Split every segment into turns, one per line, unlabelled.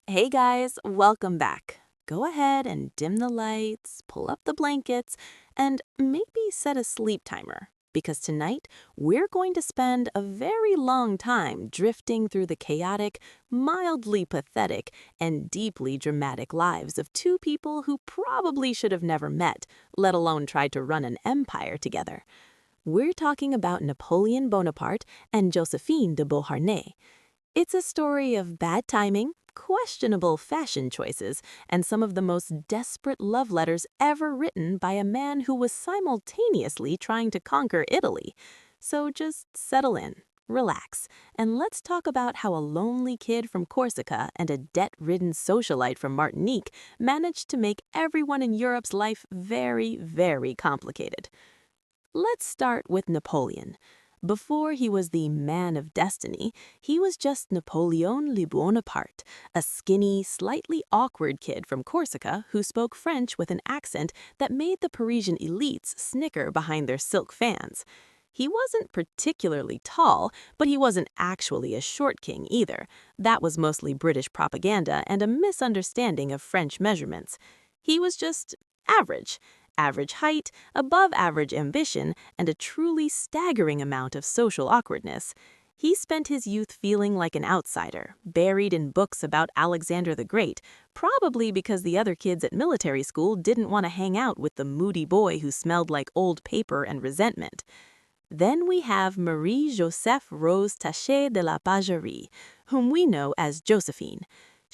Hey guys, welcome back. Go ahead and dim the lights, pull up the blankets, and maybe set a sleep timer. Because tonight, we're going to spend a very long time drifting through the chaotic, mildly pathetic, and deeply dramatic lives of two people who probably should have never met, let alone tried to run an empire together. We're talking about Napoleon Bonaparte and Josephine de Beauharnais. It's a story of bad timing, questionable fashion choices, and some of the most desperate love letters ever written by a man who was simultaneously trying to conquer Italy. So just settle in, relax, and let's talk about how a lonely kid from Corsica and a debt-ridden socialite from Martinique managed to make everyone in Europe's life very, very complicated. Let's start with Napoleon. Before he was the man of destiny, he was just Napoleon le Bonaparte, a skinny, slightly awkward kid from Corsica who spoke French with an accent that made the Parisian elites snicker behind their silk fans. He wasn't particularly tall, but he wasn't actually a short king either. That was mostly British propaganda and a misunderstanding of French measurements. He was just average. Average height, above average ambition, and a truly staggering amount of social awkwardness. He spent his youth feeling like an outsider, buried in books about Alexander the Great, probably because the other kids at military school didn't want to hang out with the moody boy who smelled like old paper and resentment. Then we have Marie-Joseph Rose Taché de la Pagerie, whom we know as Josephine.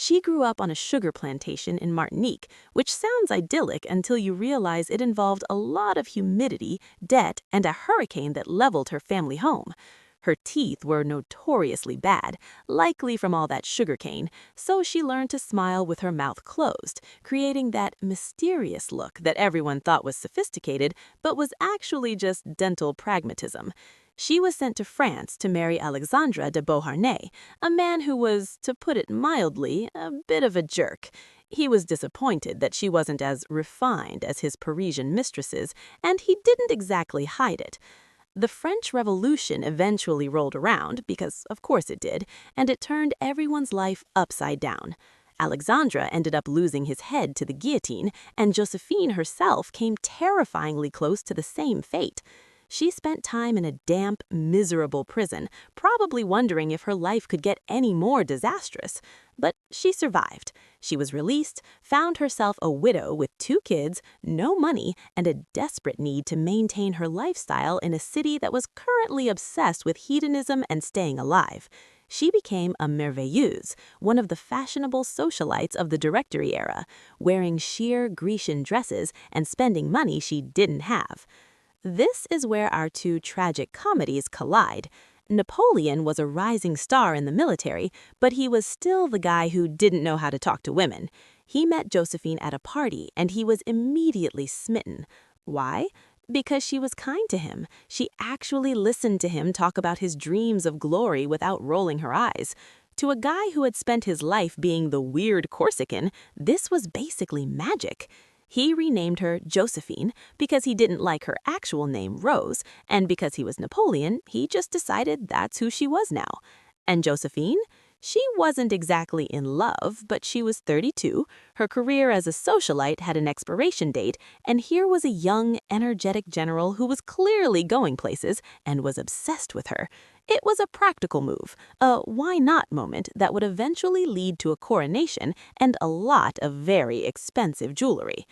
She grew up on a sugar plantation in Martinique, which sounds idyllic until you realize it involved a lot of humidity, debt, and a hurricane that leveled her family home. Her teeth were notoriously bad, likely from all that sugarcane, so she learned to smile with her mouth closed, creating that mysterious look that everyone thought was sophisticated, but was actually just dental pragmatism. She was sent to France to marry Alexandre de Beauharnais, a man who was, to put it mildly, a bit of a jerk. He was disappointed that she wasn't as refined as his Parisian mistresses, and he didn't exactly hide it. The French Revolution eventually rolled around, because of course it did, and it turned everyone's life upside down. Alexandre ended up losing his head to the guillotine, and Josephine herself came terrifyingly close to the same fate. She spent time in a damp, miserable prison, probably wondering if her life could get any more disastrous. But she survived. She was released, found herself a widow with 2 kids, no money, and a desperate need to maintain her lifestyle in a city that was currently obsessed with hedonism and staying alive. She became a merveilleuse, one of the fashionable socialites of the Directory era, wearing sheer Grecian dresses and spending money she didn't have. This is where our two tragic comedies collide. Napoleon was a rising star in the military, but he was still the guy who didn't know how to talk to women. He met Josephine at a party, and he was immediately smitten. Why? Because she was kind to him. She actually listened to him talk about his dreams of glory without rolling her eyes. To a guy who had spent his life being the weird Corsican, this was basically magic. He renamed her Josephine because he didn't like her actual name, Rose, and because he was Napoleon, he just decided that's who she was now. And Josephine? She wasn't exactly in love, but she was 32, her career as a socialite had an expiration date, and here was a young, energetic general who was clearly going places and was obsessed with her. It was a practical move, a why-not moment that would eventually lead to a coronation and a lot of very expensive jewelry.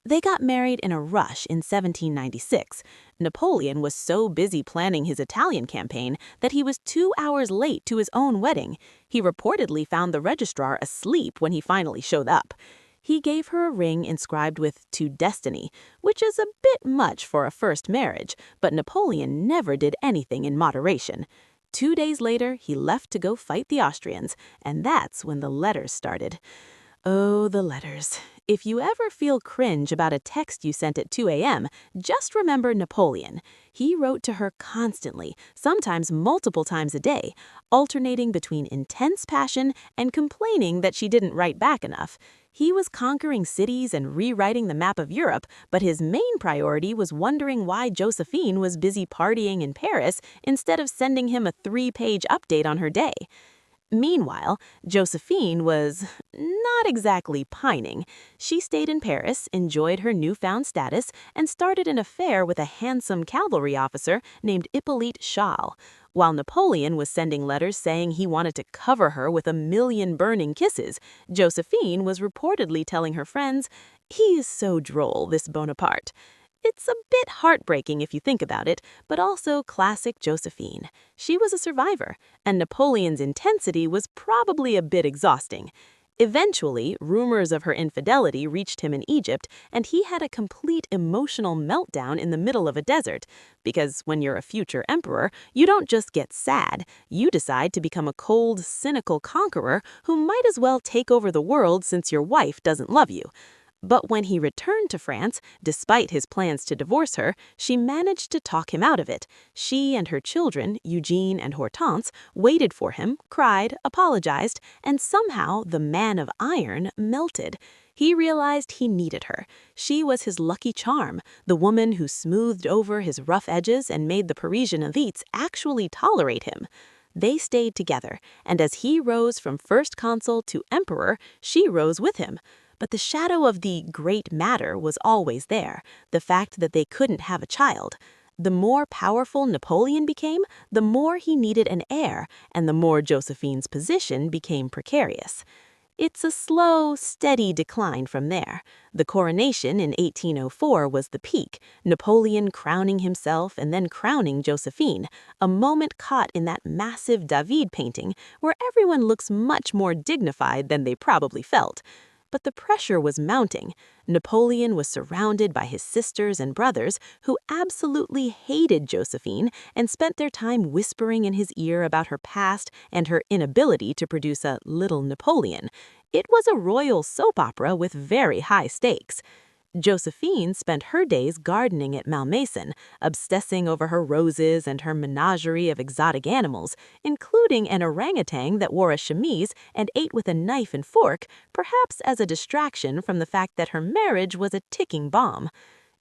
They got married in a rush in 1796. Napoleon was so busy planning his Italian campaign that he was 2 hours late to his own wedding. He reportedly found the registrar asleep when he finally showed up. He gave her a ring inscribed with "To Destiny," which is a bit much for a first marriage, but Napoleon never did anything in moderation. 2 days later, he left to go fight the Austrians, and that's when the letters started. Oh, the letters. If you ever feel cringe about a text you sent at 2 a.m., just remember Napoleon. He wrote to her constantly, sometimes multiple times a day, alternating between intense passion and complaining that she didn't write back enough. He was conquering cities and rewriting the map of Europe, but his main priority was wondering why Josephine was busy partying in Paris instead of sending him a 3-page update on her day. Meanwhile, Josephine was not exactly pining. She stayed in Paris, enjoyed her newfound status, and started an affair with a handsome cavalry officer named Hippolyte Charles. While Napoleon was sending letters saying he wanted to cover her with 1,000,000 burning kisses, Josephine was reportedly telling her friends, "He is so droll, this Bonaparte." It's a bit heartbreaking if you think about it, but also classic Josephine. She was a survivor, and Napoleon's intensity was probably a bit exhausting. Eventually, rumors of her infidelity reached him in Egypt, and he had a complete emotional meltdown in the middle of a desert. Because when you're a future emperor, you don't just get sad, you decide to become a cold, cynical conqueror who might as well take over the world since your wife doesn't love you. But when he returned to France, despite his plans to divorce her, she managed to talk him out of it. She and her children, Eugene and Hortense, waited for him, cried, apologized, and somehow the man of iron melted. He realized he needed her. She was his lucky charm, the woman who smoothed over his rough edges and made the Parisian elites actually tolerate him. They stayed together, and as he rose from first consul to emperor, she rose with him. But the shadow of the great matter was always there, the fact that they couldn't have a child. The more powerful Napoleon became, the more he needed an heir, and the more Josephine's position became precarious. It's a slow, steady decline from there. The coronation in 1804 was the peak, Napoleon crowning himself and then crowning Josephine, a moment caught in that massive David painting where everyone looks much more dignified than they probably felt. But the pressure was mounting. Napoleon was surrounded by his sisters and brothers who absolutely hated Josephine and spent their time whispering in his ear about her past and her inability to produce a little Napoleon. It was a royal soap opera with very high stakes. Josephine spent her days gardening at Malmaison, obsessing over her roses and her menagerie of exotic animals, including an orangutan that wore a chemise and ate with a knife and fork, perhaps as a distraction from the fact that her marriage was a ticking bomb.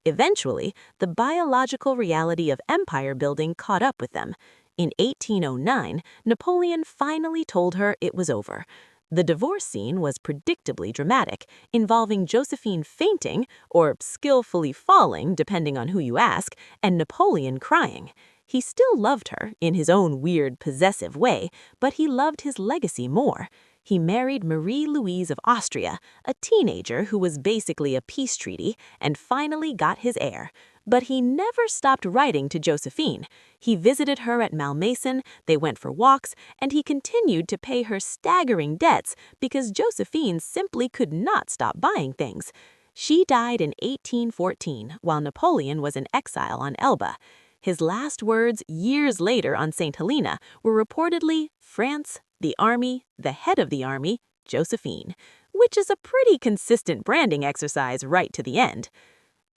Eventually, the biological reality of empire building caught up with them. In 1809, Napoleon finally told her it was over. The divorce scene was predictably dramatic, involving Josephine fainting, or skillfully falling, depending on who you ask, and Napoleon crying. He still loved her, in his own weird, possessive way, but he loved his legacy more. He married Marie-Louise of Austria, a teenager who was basically a peace treaty, and finally got his heir. But he never stopped writing to Josephine. He visited her at Malmaison, they went for walks, and he continued to pay her staggering debts because Josephine simply could not stop buying things. She died in 1814 while Napoleon was in exile on Elba. His last words years later on St. Helena were reportedly, "France, the army, the head of the army, Josephine," which is a pretty consistent branding exercise right to the end.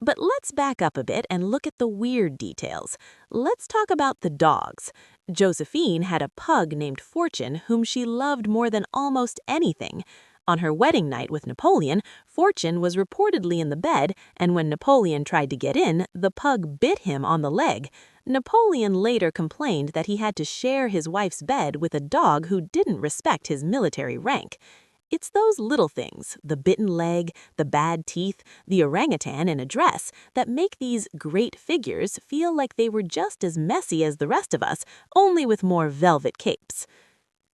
But let's back up a bit and look at the weird details. Let's talk about the dogs. Josephine had a pug named Fortune whom she loved more than almost anything. On her wedding night with Napoleon, Fortune was reportedly in the bed, and when Napoleon tried to get in, the pug bit him on the leg. Napoleon later complained that he had to share his wife's bed with a dog who didn't respect his military rank. It's those little things, the bitten leg, the bad teeth, the orangutan in a dress, that make these great figures feel like they were just as messy as the rest of us, only with more velvet capes.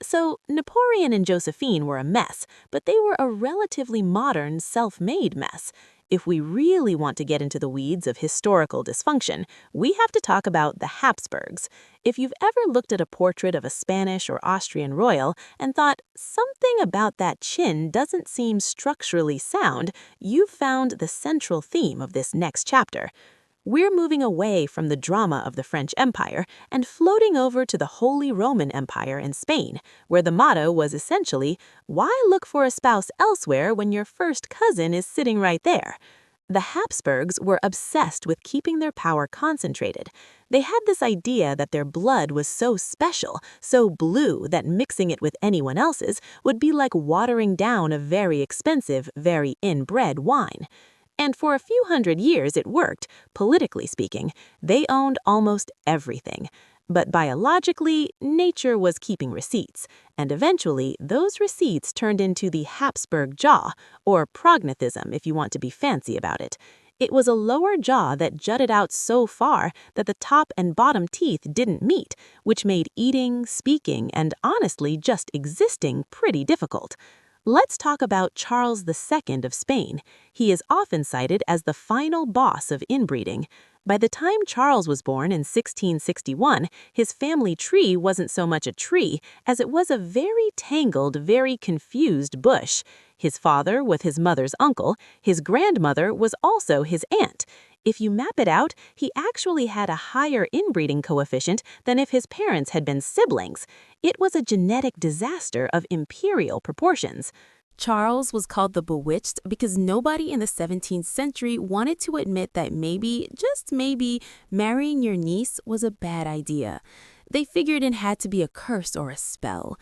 So, Napoleon and Josephine were a mess, but they were a relatively modern, self-made mess. If we really want to get into the weeds of historical dysfunction, we have to talk about the Habsburgs. If you've ever looked at a portrait of a Spanish or Austrian royal and thought, something about that chin doesn't seem structurally sound, you've found the central theme of this next chapter. We're moving away from the drama of the French Empire and floating over to the Holy Roman Empire in Spain, where the motto was essentially, why look for a spouse elsewhere when your first cousin is sitting right there? The Habsburgs were obsessed with keeping their power concentrated. They had this idea that their blood was so special, so blue, that mixing it with anyone else's would be like watering down a very expensive, very inbred wine. And for a few hundred years it worked, politically speaking. They owned almost everything. But biologically, nature was keeping receipts, and eventually those receipts turned into the Habsburg jaw, or prognathism if you want to be fancy about it. It was a lower jaw that jutted out so far that the top and bottom teeth didn't meet, which made eating, speaking, and honestly just existing pretty difficult. Let's talk about Charles II of Spain. He is often cited as the final boss of inbreeding. By the time Charles was born in 1661, his family tree wasn't so much a tree as it was a very tangled, very confused bush. His father was his mother's uncle, his grandmother was also his aunt. If you map it out, he actually had a higher inbreeding coefficient than if his parents had been siblings. It was a genetic disaster of imperial proportions. Charles was called the Bewitched because nobody in the 17th century wanted to admit that maybe, just maybe, marrying your niece was a bad idea. They figured it had to be a curse or a spell.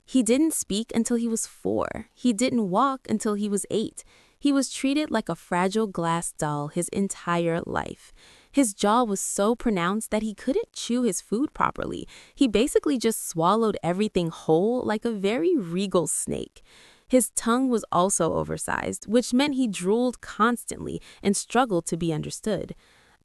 He didn't speak until he was 4. He didn't walk until he was 8. He was treated like a fragile glass doll his entire life. His jaw was so pronounced that he couldn't chew his food properly. He basically just swallowed everything whole like a very regal snake. His tongue was also oversized, which meant he drooled constantly and struggled to be understood.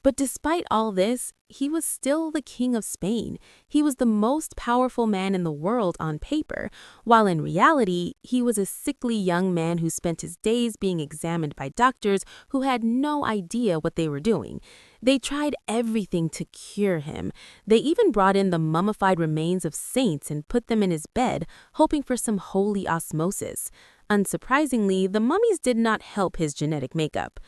But despite all this, he was still the king of Spain. He was the most powerful man in the world on paper, while in reality, he was a sickly young man who spent his days being examined by doctors who had no idea what they were doing. They tried everything to cure him. They even brought in the mummified remains of saints and put them in his bed, hoping for some holy osmosis. Unsurprisingly, the mummies did not help his genetic makeup.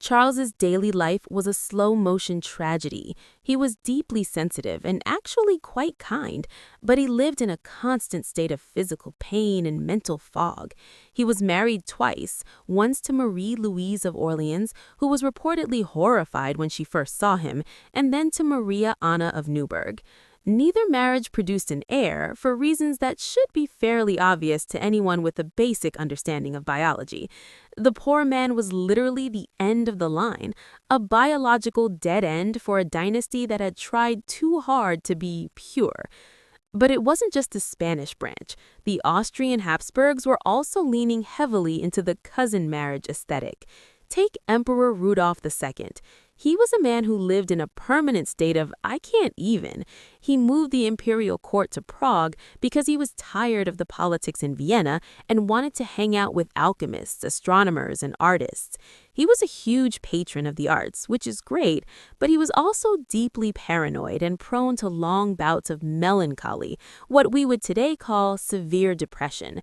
Charles's daily life was a slow-motion tragedy. He was deeply sensitive and actually quite kind, but he lived in a constant state of physical pain and mental fog. He was married twice, once to Marie Louise of Orleans, who was reportedly horrified when she first saw him, and then to Maria Anna of Neuburg. Neither marriage produced an heir, for reasons that should be fairly obvious to anyone with a basic understanding of biology. The poor man was literally the end of the line, a biological dead end for a dynasty that had tried too hard to be pure. But it wasn't just the Spanish branch. The Austrian Habsburgs were also leaning heavily into the cousin marriage aesthetic. Take Emperor Rudolph II. He was a man who lived in a permanent state of I can't even. He moved the imperial court to Prague because he was tired of the politics in Vienna and wanted to hang out with alchemists, astronomers, and artists. He was a huge patron of the arts, which is great, but he was also deeply paranoid and prone to long bouts of melancholy, what we would today call severe depression.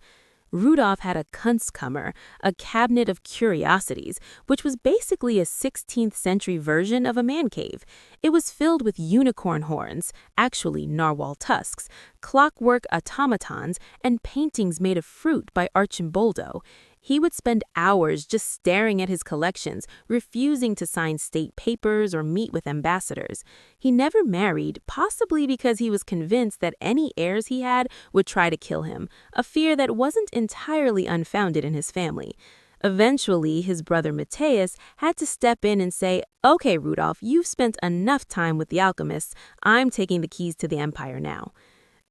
Rudolph had a Kunstkammer, a cabinet of curiosities, which was basically a 16th century version of a man cave. It was filled with unicorn horns, actually narwhal tusks, clockwork automatons, and paintings made of fruit by Arcimboldo. He would spend hours just staring at his collections, refusing to sign state papers or meet with ambassadors. He never married, possibly because he was convinced that any heirs he had would try to kill him, a fear that wasn't entirely unfounded in his family. Eventually, his brother Matthias had to step in and say, "Okay, Rudolph, you've spent enough time with the alchemists. I'm taking the keys to the empire now."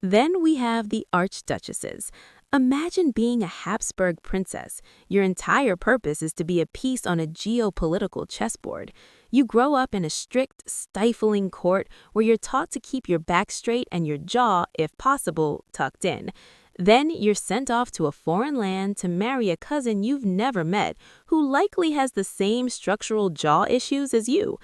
Then we have the archduchesses. Imagine being a Habsburg princess. Your entire purpose is to be a piece on a geopolitical chessboard. You grow up in a strict, stifling court where you're taught to keep your back straight and your jaw, if possible, tucked in. Then you're sent off to a foreign land to marry a cousin you've never met, who likely has the same structural jaw issues as you.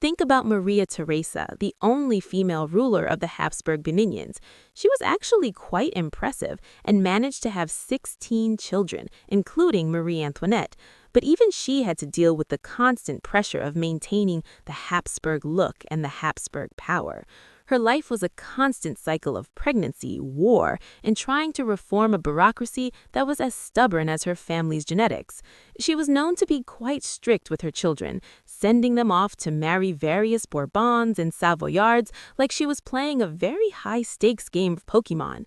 Think about Maria Theresa, the only female ruler of the Habsburg dominions. She was actually quite impressive and managed to have 16 children, including Marie Antoinette. But even she had to deal with the constant pressure of maintaining the Habsburg look and the Habsburg power. Her life was a constant cycle of pregnancy, war, and trying to reform a bureaucracy that was as stubborn as her family's genetics. She was known to be quite strict with her children, sending them off to marry various Bourbons and Savoyards like she was playing a very high-stakes game of Pokemon.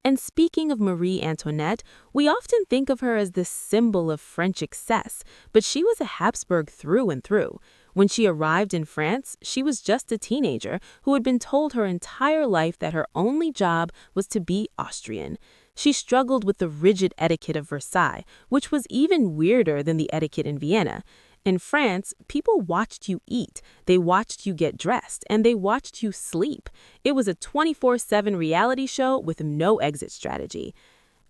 And speaking of Marie Antoinette, we often think of her as this symbol of French excess, but she was a Habsburg through and through. When she arrived in France, she was just a teenager who had been told her entire life that her only job was to be Austrian. She struggled with the rigid etiquette of Versailles, which was even weirder than the etiquette in Vienna. In France, people watched you eat, they watched you get dressed, and they watched you sleep. It was a 24/7 reality show with no exit strategy.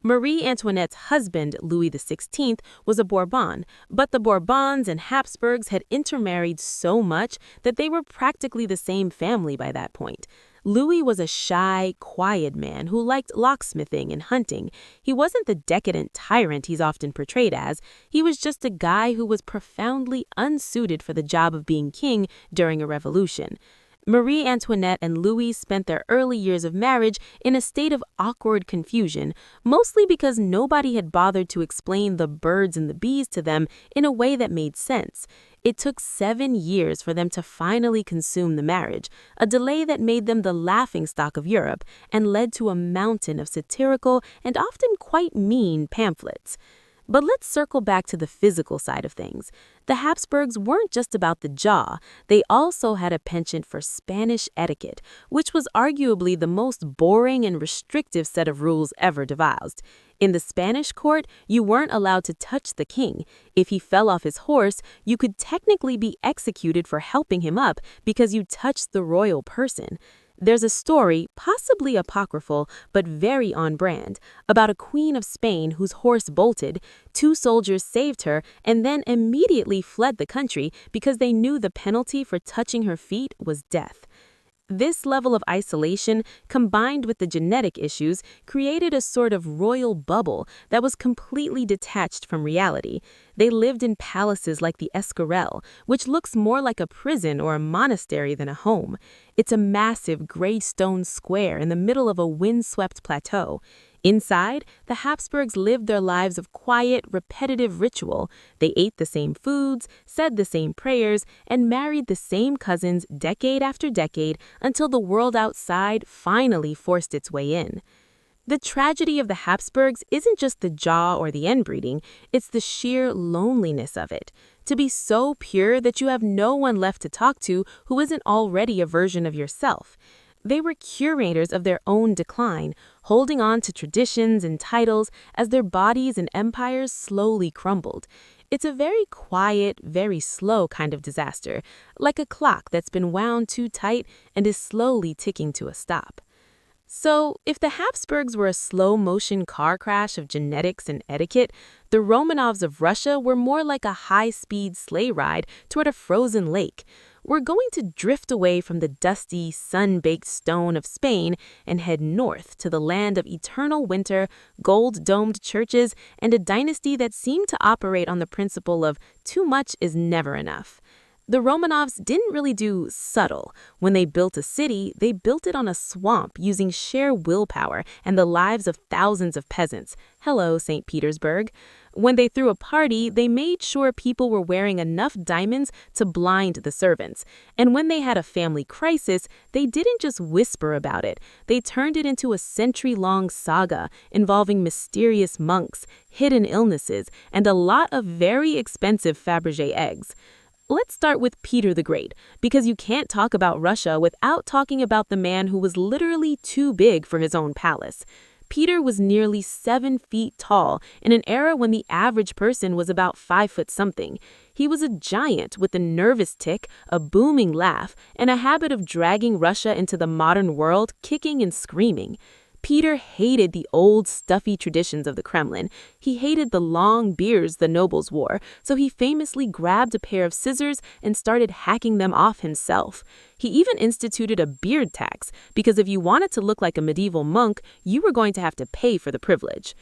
Marie Antoinette's husband, Louis XVI, was a Bourbon, but the Bourbons and Habsburgs had intermarried so much that they were practically the same family by that point. Louis was a shy, quiet man who liked locksmithing and hunting. He wasn't the decadent tyrant he's often portrayed as. He was just a guy who was profoundly unsuited for the job of being king during a revolution. Marie Antoinette and Louis spent their early years of marriage in a state of awkward confusion, mostly because nobody had bothered to explain the birds and the bees to them in a way that made sense. It took 7 years for them to finally consume the marriage, a delay that made them the laughingstock of Europe and led to a mountain of satirical and often quite mean pamphlets. But let's circle back to the physical side of things. The Habsburgs weren't just about the jaw, they also had a penchant for Spanish etiquette, which was arguably the most boring and restrictive set of rules ever devised. In the Spanish court, you weren't allowed to touch the king. If he fell off his horse, you could technically be executed for helping him up because you touched the royal person. There's a story, possibly apocryphal, but very on brand, about a queen of Spain whose horse bolted. 2 soldiers saved her and then immediately fled the country because they knew the penalty for touching her feet was death. This level of isolation, combined with the genetic issues, created a sort of royal bubble that was completely detached from reality. They lived in palaces like the Escorial, which looks more like a prison or a monastery than a home. It's a massive gray stone square in the middle of a windswept plateau. Inside, the Habsburgs lived their lives of quiet, repetitive ritual. They ate the same foods, said the same prayers, and married the same cousins decade after decade until the world outside finally forced its way in. The tragedy of the Habsburgs isn't just the jaw or the inbreeding, it's the sheer loneliness of it. To be so pure that you have no one left to talk to who isn't already a version of yourself. They were curators of their own decline, holding on to traditions and titles as their bodies and empires slowly crumbled. It's a very quiet, very slow kind of disaster, like a clock that's been wound too tight and is slowly ticking to a stop. So, if the Habsburgs were a slow-motion car crash of genetics and etiquette, the Romanovs of Russia were more like a high-speed sleigh ride toward a frozen lake. We're going to drift away from the dusty, sun-baked stone of Spain and head north to the land of eternal winter, gold-domed churches, and a dynasty that seemed to operate on the principle of too much is never enough. The Romanovs didn't really do subtle. When they built a city, they built it on a swamp using sheer willpower and the lives of thousands of peasants. Hello, St. Petersburg. When they threw a party, they made sure people were wearing enough diamonds to blind the servants. And when they had a family crisis, they didn't just whisper about it. They turned it into a century-long saga involving mysterious monks, hidden illnesses, and a lot of very expensive Fabergé eggs. Let's start with Peter the Great, because you can't talk about Russia without talking about the man who was literally too big for his own palace. Peter was nearly 7 feet tall in an era when the average person was about 5 foot something. He was a giant with a nervous tic, a booming laugh, and a habit of dragging Russia into the modern world, kicking and screaming. Peter hated the old, stuffy traditions of the Kremlin. He hated the long beards the nobles wore, so he famously grabbed a pair of scissors and started hacking them off himself. He even instituted a beard tax, because if you wanted to look like a medieval monk, you were going to have to pay for the privilege.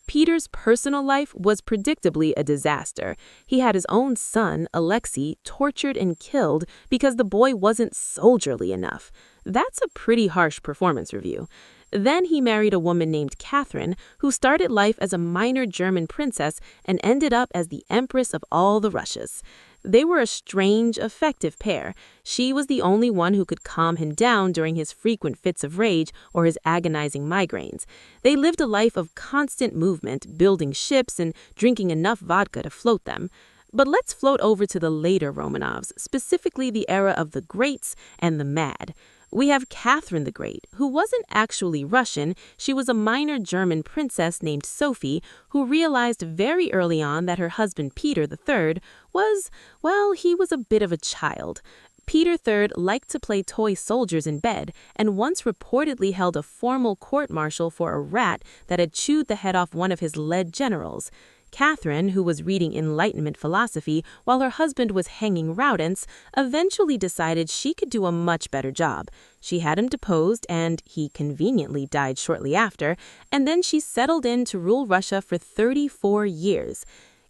Peter's personal life was predictably a disaster. He had his own son, Alexei, tortured and killed because the boy wasn't soldierly enough. That's a pretty harsh performance review. Then he married a woman named Catherine, who started life as a minor German princess and ended up as the empress of all the Russias. They were a strange, effective pair. She was the only one who could calm him down during his frequent fits of rage or his agonizing migraines. They lived a life of constant movement, building ships and drinking enough vodka to float them.
But let's float over to the later Romanovs, specifically the era of the Greats and the Mad. We have Catherine the Great, who wasn't actually Russian. She was a minor German princess named Sophie, who realized very early on that her husband Peter III was, well, he was a bit of a child. Peter III liked to play toy soldiers in bed and once reportedly held a formal court-martial for a rat that had chewed the head off one of his lead generals. Catherine, who was reading Enlightenment philosophy while her husband was hanging rodents, eventually decided she could do a much better job. She had him deposed, and he conveniently died shortly after, and then she settled in to rule Russia for 34 years.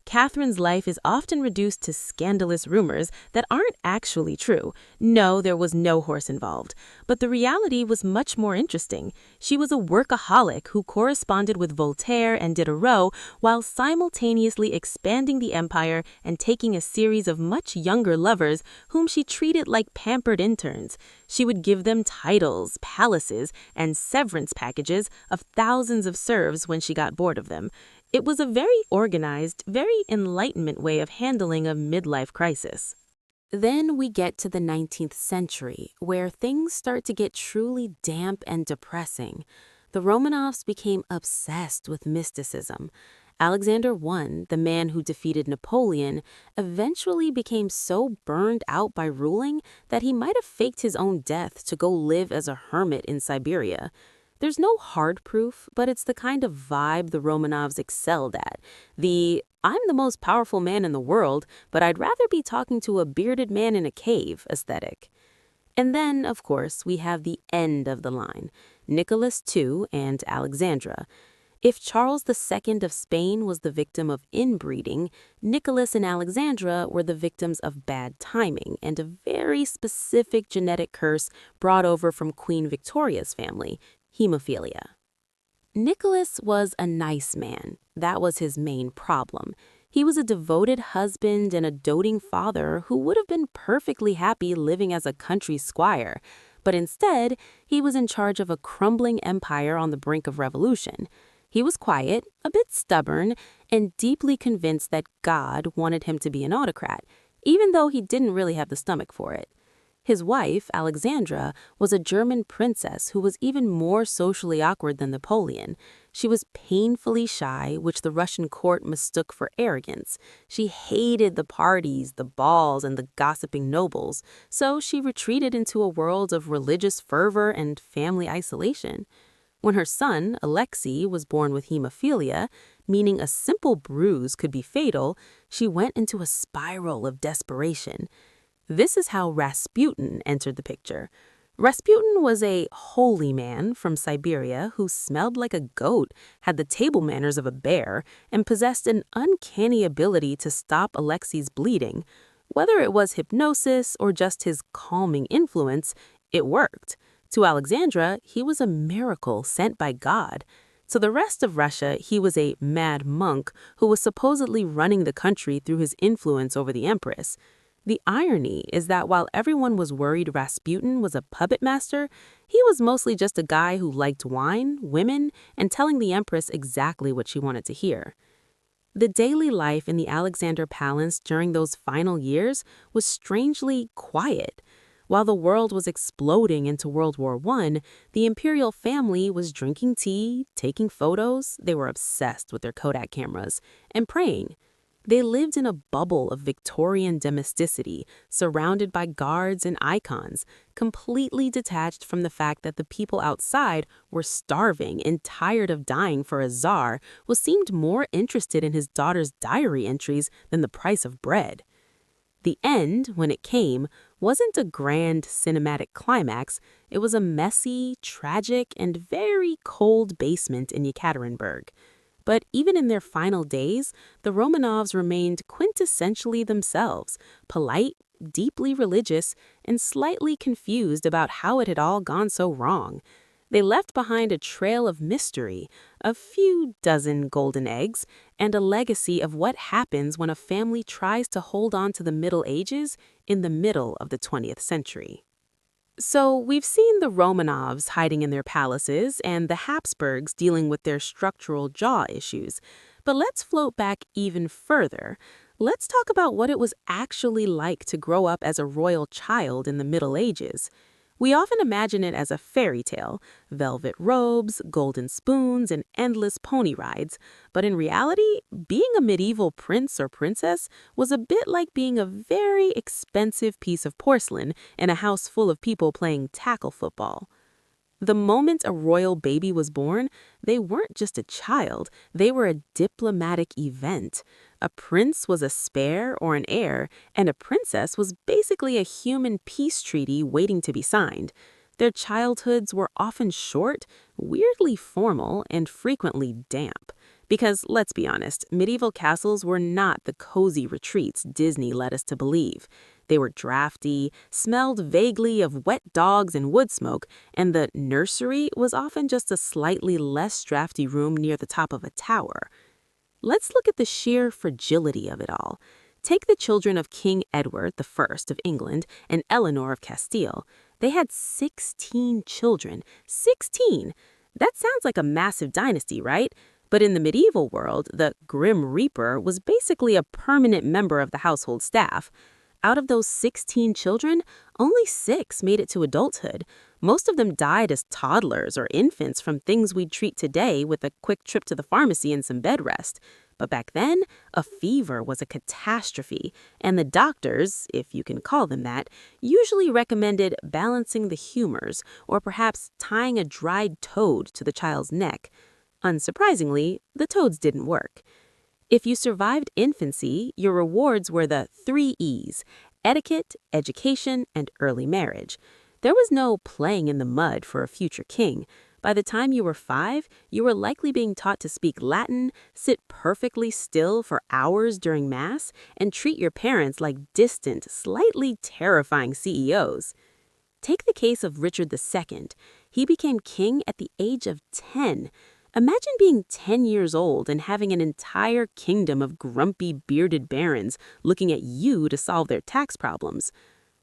Catherine's life is often reduced to scandalous rumors that aren't actually true. No, there was no horse involved. But the reality was much more interesting. She was a workaholic who corresponded with Voltaire and Diderot while simultaneously expanding the empire and taking a series of much younger lovers whom she treated like pampered interns. She would give them titles, palaces, and severance packages of thousands of serfs when she got bored of them. It was a very organized, very Enlightenment way of handling a midlife crisis. Then we get to the 19th century, where things start to get truly damp and depressing. The Romanovs became obsessed with mysticism. Alexander I, the man who defeated Napoleon, eventually became so burned out by ruling that he might have faked his own death to go live as a hermit in Siberia. There's no hard proof, but it's the kind of vibe the Romanovs excelled at. I'm the most powerful man in the world, but I'd rather be talking to a bearded man in a cave aesthetic. And then, of course, we have the end of the line, Nicholas II and Alexandra. If Charles II of Spain was the victim of inbreeding, Nicholas and Alexandra were the victims of bad timing and a very specific genetic curse brought over from Queen Victoria's family, hemophilia. Nicholas was a nice man. That was his main problem. He was a devoted husband and a doting father who would have been perfectly happy living as a country squire. But instead, he was in charge of a crumbling empire on the brink of revolution. He was quiet, a bit stubborn, and deeply convinced that God wanted him to be an autocrat, even though he didn't really have the stomach for it. His wife, Alexandra, was a German princess who was even more socially awkward than Napoleon. She was painfully shy, which the Russian court mistook for arrogance. She hated the parties, the balls, and the gossiping nobles, so she retreated into a world of religious fervor and family isolation. When her son, Alexei, was born with hemophilia, meaning a simple bruise could be fatal, she went into a spiral of desperation. This is how Rasputin entered the picture. Rasputin was a holy man from Siberia who smelled like a goat, had the table manners of a bear, and possessed an uncanny ability to stop Alexei's bleeding. Whether it was hypnosis or just his calming influence, it worked. To Alexandra, he was a miracle sent by God. To the rest of Russia, he was a mad monk who was supposedly running the country through his influence over the empress. The irony is that while everyone was worried Rasputin was a puppet master, he was mostly just a guy who liked wine, women, and telling the empress exactly what she wanted to hear. The daily life in the Alexander Palace during those final years was strangely quiet. While the world was exploding into World War I, the imperial family was drinking tea, taking photos, they were obsessed with their Kodak cameras, and praying. They lived in a bubble of Victorian domesticity, surrounded by guards and icons, completely detached from the fact that the people outside were starving and tired of dying for a czar who seemed more interested in his daughter's diary entries than the price of bread. The end, when it came, wasn't a grand cinematic climax. It was a messy, tragic, and very cold basement in Yekaterinburg. But even in their final days, the Romanovs remained quintessentially themselves, polite, deeply religious, and slightly confused about how it had all gone so wrong. They left behind a trail of mystery, a few dozen golden eggs, and a legacy of what happens when a family tries to hold on to the Middle Ages in the middle of the 20th century. So we've seen the Romanovs hiding in their palaces and the Habsburgs dealing with their structural jaw issues. But let's float back even further. Let's talk about what it was actually like to grow up as a royal child in the Middle Ages. We often imagine it as a fairy tale, velvet robes, golden spoons, and endless pony rides. But in reality, being a medieval prince or princess was a bit like being a very expensive piece of porcelain in a house full of people playing tackle football. The moment a royal baby was born, they weren't just a child, they were a diplomatic event. A prince was a spare or an heir, and a princess was basically a human peace treaty waiting to be signed. Their childhoods were often short, weirdly formal, and frequently damp. Because, let's be honest, medieval castles were not the cozy retreats Disney led us to believe. They were drafty, smelled vaguely of wet dogs and wood smoke, and the nursery was often just a slightly less drafty room near the top of a tower. Let's look at the sheer fragility of it all. Take the children of King Edward I of England and Eleanor of Castile. They had 16 children. 16! That sounds like a massive dynasty, right? But in the medieval world, the Grim Reaper was basically a permanent member of the household staff. Out of those 16 children, only 6 made it to adulthood. Most of them died as toddlers or infants from things we'd treat today with a quick trip to the pharmacy and some bed rest. But back then, a fever was a catastrophe, and the doctors, if you can call them that, usually recommended balancing the humors or perhaps tying a dried toad to the child's neck. Unsurprisingly, the toads didn't work. If you survived infancy, your rewards were the 3 E's: etiquette, education, and early marriage. There was no playing in the mud for a future king. By the time you were 5, you were likely being taught to speak Latin, sit perfectly still for hours during Mass, and treat your parents like distant, slightly terrifying CEOs. Take the case of Richard II. He became king at the age of 10. Imagine being 10 years old and having an entire kingdom of grumpy, bearded barons looking at you to solve their tax problems.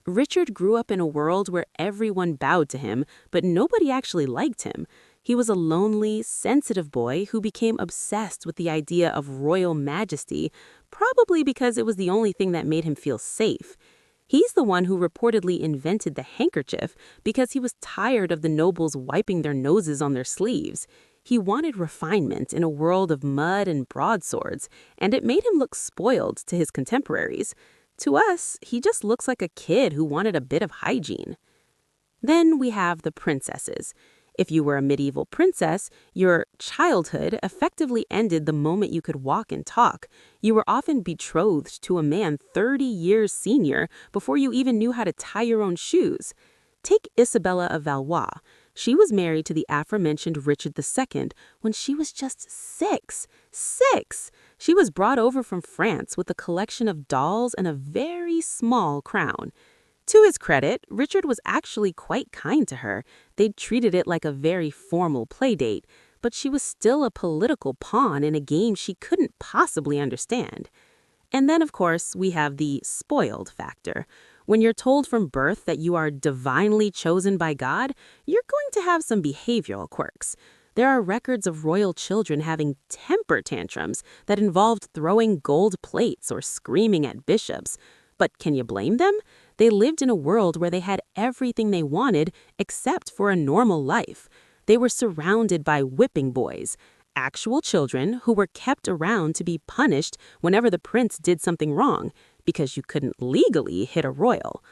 Richard grew up in a world where everyone bowed to him, but nobody actually liked him. He was a lonely, sensitive boy who became obsessed with the idea of royal majesty, probably because it was the only thing that made him feel safe. He's the one who reportedly invented the handkerchief because he was tired of the nobles wiping their noses on their sleeves. He wanted refinement in a world of mud and broadswords, and it made him look spoiled to his contemporaries. To us, he just looks like a kid who wanted a bit of hygiene. Then we have the princesses. If you were a medieval princess, your childhood effectively ended the moment you could walk and talk. You were often betrothed to a man 30 years senior before you even knew how to tie your own shoes. Take Isabella of Valois. She was married to the aforementioned Richard II when she was just 6. 6! She was brought over from France with a collection of dolls and a very small crown. To his credit, Richard was actually quite kind to her. They'd treated it like a very formal playdate, but she was still a political pawn in a game she couldn't possibly understand. And then, of course, we have the spoiled factor. When you're told from birth that you are divinely chosen by God, you're going to have some behavioral quirks. There are records of royal children having temper tantrums that involved throwing gold plates or screaming at bishops. But can you blame them? They lived in a world where they had everything they wanted except for a normal life. They were surrounded by whipping boys, actual children who were kept around to be punished whenever the prince did something wrong, because you couldn't legally hit a royal.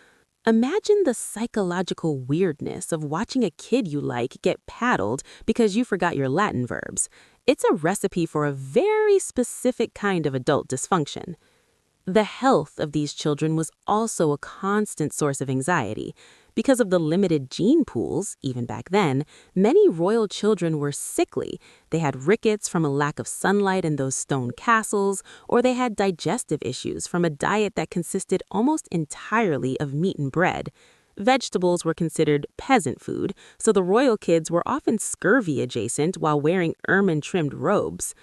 Imagine the psychological weirdness of watching a kid you like get paddled because you forgot your Latin verbs. It's a recipe for a very specific kind of adult dysfunction. The health of these children was also a constant source of anxiety. Because of the limited gene pools, even back then, many royal children were sickly. They had rickets from a lack of sunlight in those stone castles, or they had digestive issues from a diet that consisted almost entirely of meat and bread. Vegetables were considered peasant food, so the royal kids were often scurvy adjacent while wearing ermine-trimmed robes.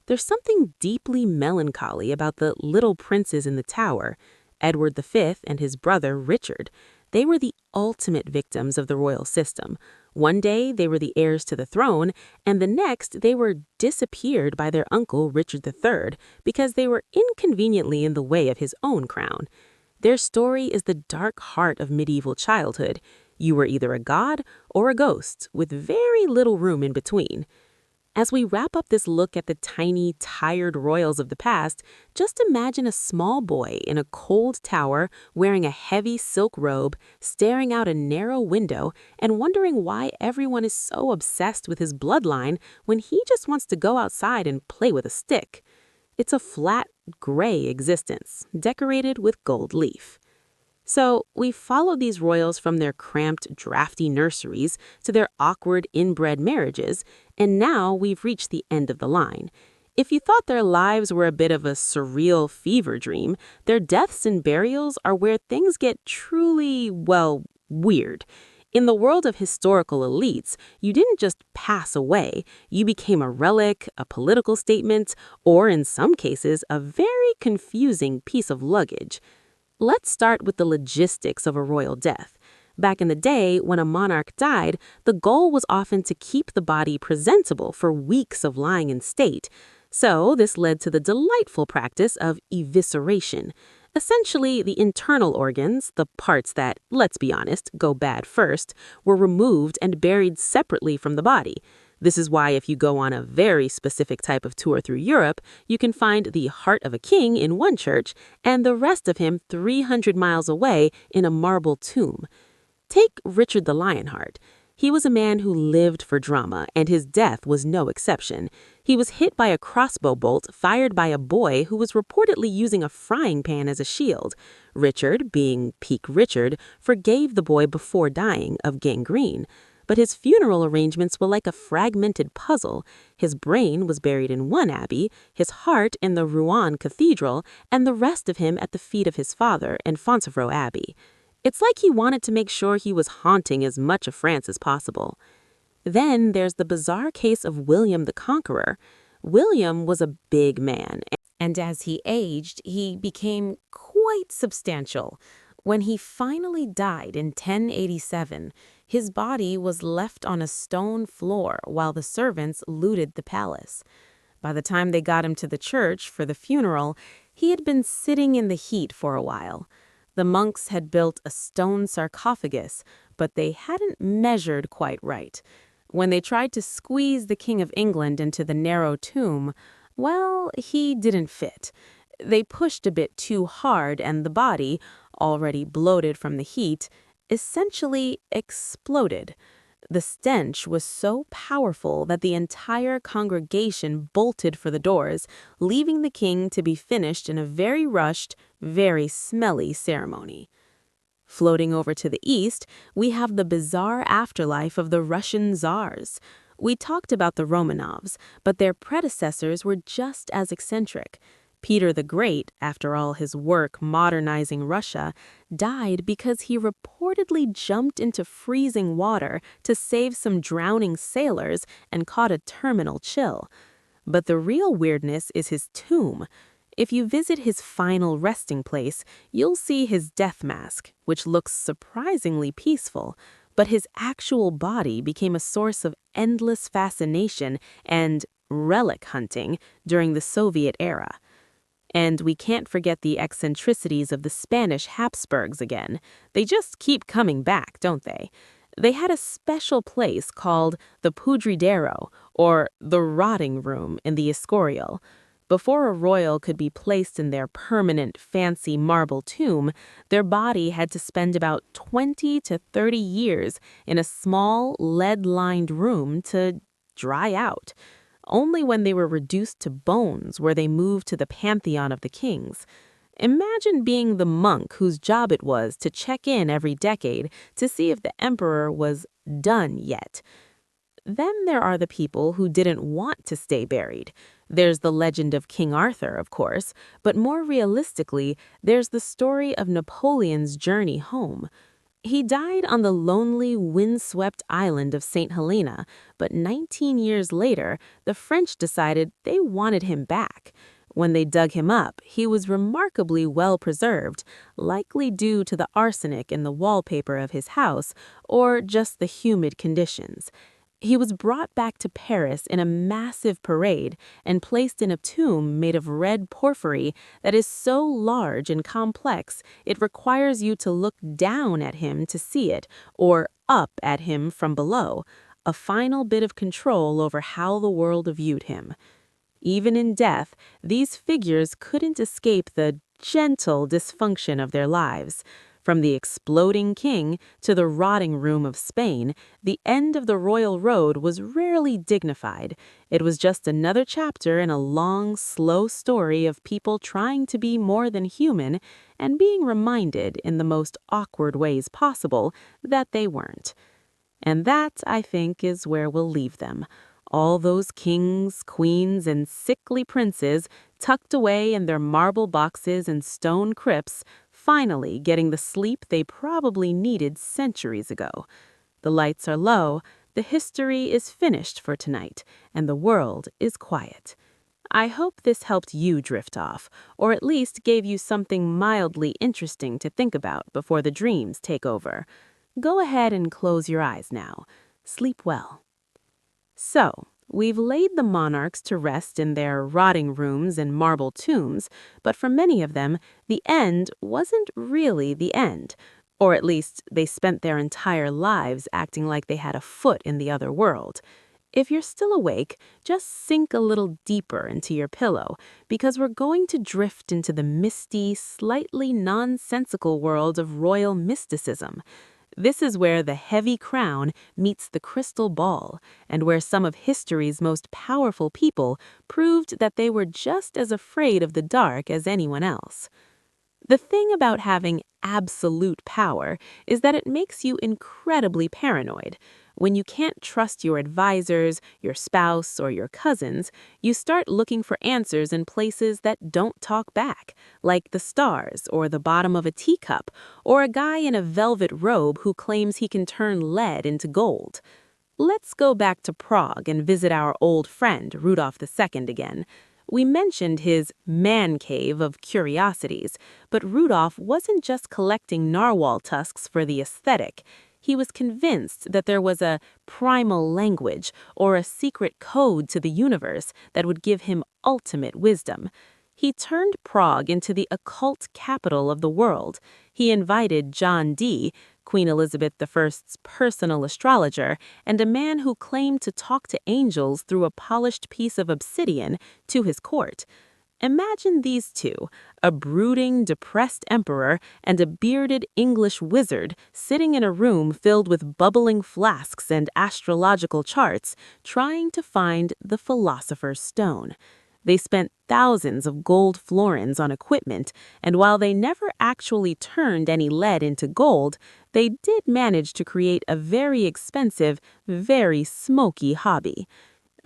There's something deeply melancholy about the little princes in the tower, Edward V and his brother Richard. They were the ultimate victims of the royal system. One day they were the heirs to the throne, and the next they were disappeared by their uncle Richard III because they were inconveniently in the way of his own crown. Their story is the dark heart of medieval childhood. You were either a god or a ghost, with very little room in between. As we wrap up this look at the tiny, tired royals of the past, just imagine a small boy in a cold tower wearing a heavy silk robe, staring out a narrow window and wondering why everyone is so obsessed with his bloodline when he just wants to go outside and play with a stick. It's a flat, gray existence, decorated with gold leaf. So we followed these royals from their cramped, drafty nurseries to their awkward inbred marriages, and now we've reached the end of the line. If you thought their lives were a bit of a surreal fever dream, their deaths and burials are where things get truly, well, weird. In the world of historical elites, you didn't just pass away, you became a relic, a political statement, or in some cases, a very confusing piece of luggage. Let's start with the logistics of a royal death. Back in the day, when a monarch died, the goal was often to keep the body presentable for weeks of lying in state. So this led to the delightful practice of evisceration. Essentially, the internal organs, the parts that, let's be honest, go bad first, were removed and buried separately from the body. This is why if you go on a very specific type of tour through Europe, you can find the heart of a king in one church and the rest of him 300 miles away in a marble tomb. Take Richard the Lionheart. He was a man who lived for drama, and his death was no exception. He was hit by a crossbow bolt fired by a boy who was reportedly using a frying pan as a shield. Richard, being peak Richard, forgave the boy before dying of gangrene. But his funeral arrangements were like a fragmented puzzle. His brain was buried in one abbey, his heart in the Rouen Cathedral, and the rest of him at the feet of his father in Fontevraud Abbey. It's like he wanted to make sure he was haunting as much of France as possible. Then there's the bizarre case of William the Conqueror. William was a big man, and as he aged, he became quite substantial. When he finally died in 1087, his body was left on a stone floor while the servants looted the palace. By the time they got him to the church for the funeral, he had been sitting in the heat for a while. The monks had built a stone sarcophagus, but they hadn't measured quite right. When they tried to squeeze the King of England into the narrow tomb, well, he didn't fit. They pushed a bit too hard and the body, already bloated from the heat, essentially exploded. The stench was so powerful that the entire congregation bolted for the doors, leaving the king to be finished in a very rushed, very smelly ceremony. Floating over to the east, we have the bizarre afterlife of the Russian czars. We talked about the Romanovs, but their predecessors were just as eccentric. Peter the Great, after all his work modernizing Russia, died because he reportedly jumped into freezing water to save some drowning sailors and caught a terminal chill. But the real weirdness is his tomb. If you visit his final resting place, you'll see his death mask, which looks surprisingly peaceful, but his actual body became a source of endless fascination and relic hunting during the Soviet era. And we can't forget the eccentricities of the Spanish Habsburgs again. They just keep coming back, don't they? They had a special place called the Pudridero, or the rotting room in the Escorial. Before a royal could be placed in their permanent fancy marble tomb, their body had to spend about 20 to 30 years in a small lead-lined room to dry out. Only when they were reduced to bones were they moved to the pantheon of the kings. Imagine being the monk whose job it was to check in every decade to see if the emperor was done yet. Then there are the people who didn't want to stay buried. There's the legend of King Arthur, of course, but more realistically, there's the story of Napoleon's journey home. He died on the lonely, windswept island of St. Helena, but 19 years later, the French decided they wanted him back. When they dug him up, he was remarkably well preserved, likely due to the arsenic in the wallpaper of his house or just the humid conditions. He was brought back to Paris in a massive parade and placed in a tomb made of red porphyry that is so large and complex it requires you to look down at him to see it, or up at him from below, a final bit of control over how the world viewed him. Even in death, these figures couldn't escape the gentle dysfunction of their lives. From the exploding king to the rotting room of Spain, the end of the royal road was rarely dignified. It was just another chapter in a long, slow story of people trying to be more than human and being reminded in the most awkward ways possible that they weren't. And that, I think, is where we'll leave them. All those kings, queens, and sickly princes tucked away in their marble boxes and stone crypts, finally getting the sleep they probably needed centuries ago. The lights are low, the history is finished for tonight, and the world is quiet. I hope this helped you drift off, or at least gave you something mildly interesting to think about before the dreams take over. Go ahead and close your eyes now. Sleep well. So, we've laid the monarchs to rest in their rotting rooms and marble tombs, but for many of them, the end wasn't really the end. Or at least, they spent their entire lives acting like they had a foot in the other world. If you're still awake, just sink a little deeper into your pillow, because we're going to drift into the misty, slightly nonsensical world of royal mysticism. This is where the heavy crown meets the crystal ball, and where some of history's most powerful people proved that they were just as afraid of the dark as anyone else. The thing about having absolute power is that it makes you incredibly paranoid. When you can't trust your advisors, your spouse, or your cousins, you start looking for answers in places that don't talk back, like the stars or the bottom of a teacup, or a guy in a velvet robe who claims he can turn lead into gold. Let's go back to Prague and visit our old friend Rudolph II again. We mentioned his man cave of curiosities, but Rudolph wasn't just collecting narwhal tusks for the aesthetic. He was convinced that there was a primal language or a secret code to the universe that would give him ultimate wisdom. He turned Prague into the occult capital of the world. He invited John Dee, Queen Elizabeth I's personal astrologer, and a man who claimed to talk to angels through a polished piece of obsidian, to his court. Imagine these two, a brooding, depressed emperor and a bearded English wizard sitting in a room filled with bubbling flasks and astrological charts, trying to find the philosopher's stone. They spent thousands of gold florins on equipment, and while they never actually turned any lead into gold, they did manage to create a very expensive, very smoky hobby.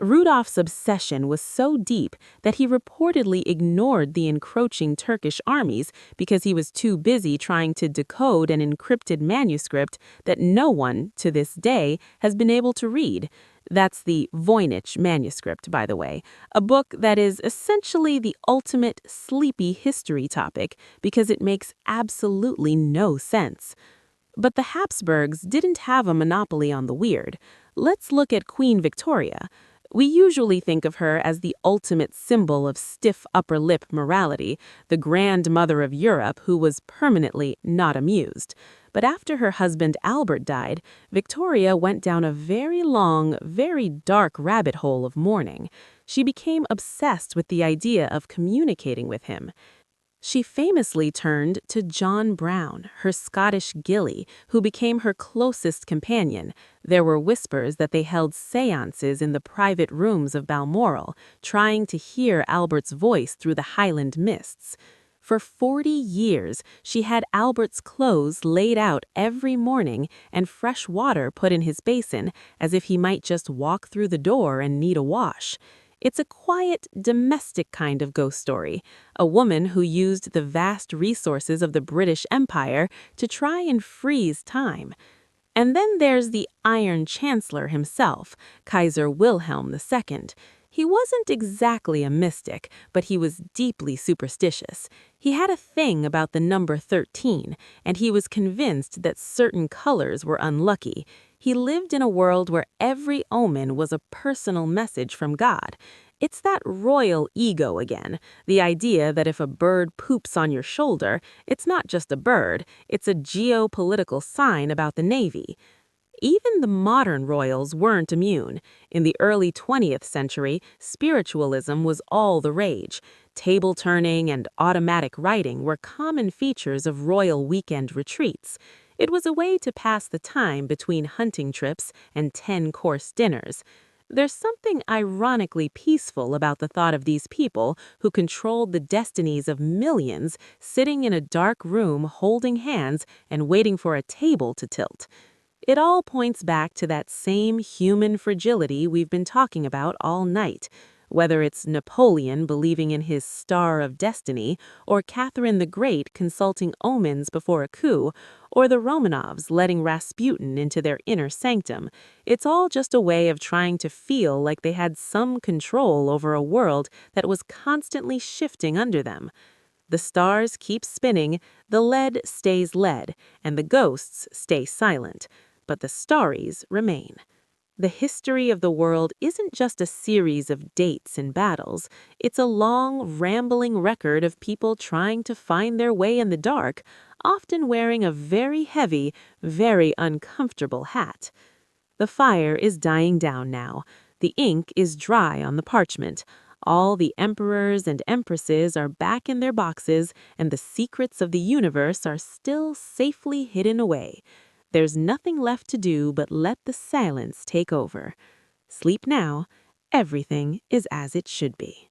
Rudolph's obsession was so deep that he reportedly ignored the encroaching Turkish armies because he was too busy trying to decode an encrypted manuscript that no one, to this day, has been able to read. That's the Voynich manuscript, by the way, a book that is essentially the ultimate sleepy history topic because it makes absolutely no sense. But the Habsburgs didn't have a monopoly on the weird. Let's look at Queen Victoria. We usually think of her as the ultimate symbol of stiff upper lip morality, the grandmother of Europe who was permanently not amused. But after her husband Albert died, Victoria went down a very long, very dark rabbit hole of mourning. She became obsessed with the idea of communicating with him. She famously turned to John Brown, her Scottish gillie, who became her closest companion. There were whispers that they held séances in the private rooms of Balmoral, trying to hear Albert's voice through the Highland mists. For 40 years, she had Albert's clothes laid out every morning and fresh water put in his basin, as if he might just walk through the door and need a wash. It's a quiet, domestic kind of ghost story, a woman who used the vast resources of the British Empire to try and freeze time. And then there's the Iron Chancellor himself, Kaiser Wilhelm II. He wasn't exactly a mystic, but he was deeply superstitious. He had a thing about the number 13, and he was convinced that certain colors were unlucky. He lived in a world where every omen was a personal message from God. It's that royal ego again, the idea that if a bird poops on your shoulder, it's not just a bird, it's a geopolitical sign about the Navy. Even the modern royals weren't immune. In the early 20th century, spiritualism was all the rage. Table turning and automatic writing were common features of royal weekend retreats. It was a way to pass the time between hunting trips and 10-course dinners. There's something ironically peaceful about the thought of these people who controlled the destinies of millions sitting in a dark room holding hands and waiting for a table to tilt. It all points back to that same human fragility we've been talking about all night. Whether it's Napoleon believing in his star of destiny, or Catherine the Great consulting omens before a coup, or the Romanovs letting Rasputin into their inner sanctum, it's all just a way of trying to feel like they had some control over a world that was constantly shifting under them. The stars keep spinning, the lead stays lead, and the ghosts stay silent. But the stories remain. The history of the world isn't just a series of dates and battles. It's a long, rambling record of people trying to find their way in the dark, often wearing a very heavy, very uncomfortable hat. The fire is dying down now. The ink is dry on the parchment. All the emperors and empresses are back in their boxes, and the secrets of the universe are still safely hidden away. There's nothing left to do but let the silence take over. Sleep now. Everything is as it should be.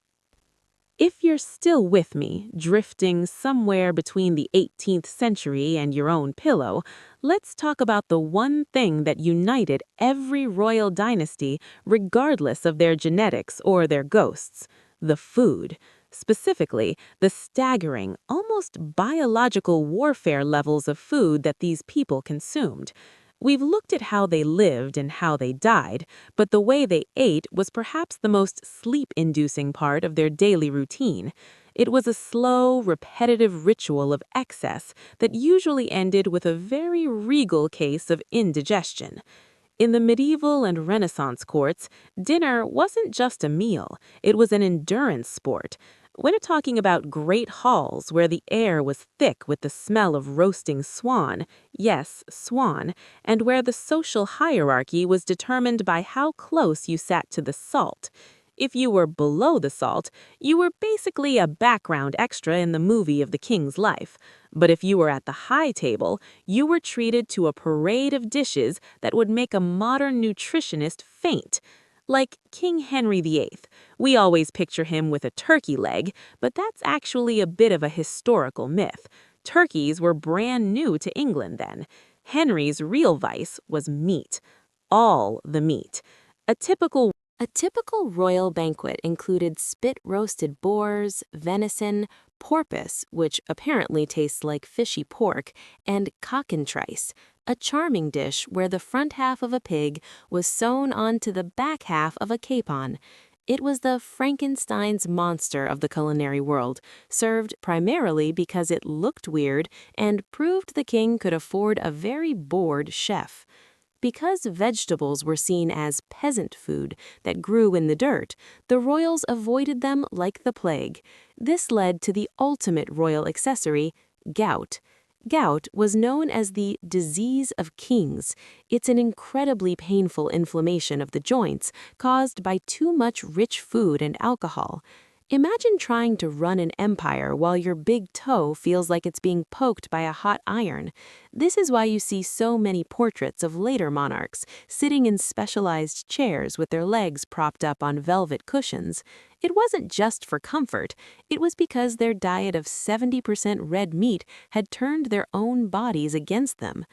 If you're still with me, drifting somewhere between the 18th century and your own pillow, let's talk about the one thing that united every royal dynasty, regardless of their genetics or their ghosts: the food. Specifically, the staggering, almost biological warfare levels of food that these people consumed. We've looked at how they lived and how they died, but the way they ate was perhaps the most sleep-inducing part of their daily routine. It was a slow, repetitive ritual of excess that usually ended with a very regal case of indigestion. In the medieval and Renaissance courts, dinner wasn't just a meal, it was an endurance sport. We're talking about great halls where the air was thick with the smell of roasting swan, yes, swan, and where the social hierarchy was determined by how close you sat to the salt. If you were below the salt, you were basically a background extra in the movie of the king's life. But if you were at the high table, you were treated to a parade of dishes that would make a modern nutritionist faint. Like King Henry VIII, we always picture him with a turkey leg, but that's actually a bit of a historical myth. Turkeys were brand new to England then. Henry's real vice was meat. All the meat. A typical royal banquet included spit-roasted boars, venison, porpoise, which apparently tastes like fishy pork, and cockentrice, a charming dish where the front half of a pig was sewn onto the back half of a capon. It was the Frankenstein's monster of the culinary world, served primarily because it looked weird and proved the king could afford a very bored chef. Because vegetables were seen as peasant food that grew in the dirt, the royals avoided them like the plague. This led to the ultimate royal accessory, gout. Gout was known as the disease of kings. It's an incredibly painful inflammation of the joints caused by too much rich food and alcohol. Imagine trying to run an empire while your big toe feels like it's being poked by a hot iron. This is why you see so many portraits of later monarchs sitting in specialized chairs with their legs propped up on velvet cushions. It wasn't just for comfort, it was because their diet of 70% red meat had turned their own bodies against them.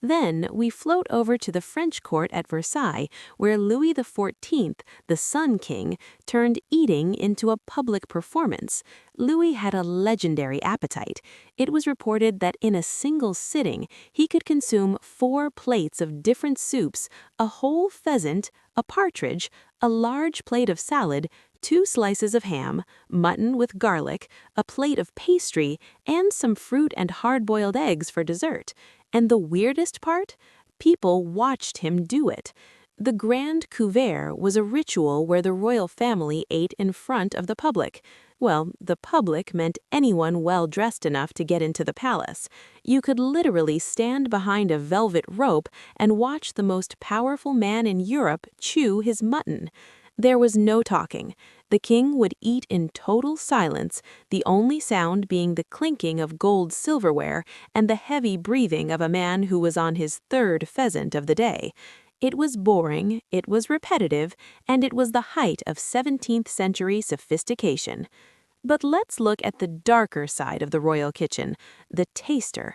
Then we float over to the French court at Versailles, where Louis XIV, the Sun King, turned eating into a public performance. Louis had a legendary appetite. It was reported that in a single sitting, he could consume 4 plates of different soups, a whole pheasant, a partridge, a large plate of salad, 2 slices of ham, mutton with garlic, a plate of pastry, and some fruit and hard-boiled eggs for dessert. And the weirdest part? People watched him do it. The Grand Couvert was a ritual where the royal family ate in front of the public. Well, the public meant anyone well dressed enough to get into the palace. You could literally stand behind a velvet rope and watch the most powerful man in Europe chew his mutton. There was no talking. The king would eat in total silence, the only sound being the clinking of gold silverware and the heavy breathing of a man who was on his 3rd pheasant of the day. It was boring, it was repetitive, and it was the height of 17th century sophistication. But let's look at the darker side of the royal kitchen, the taster.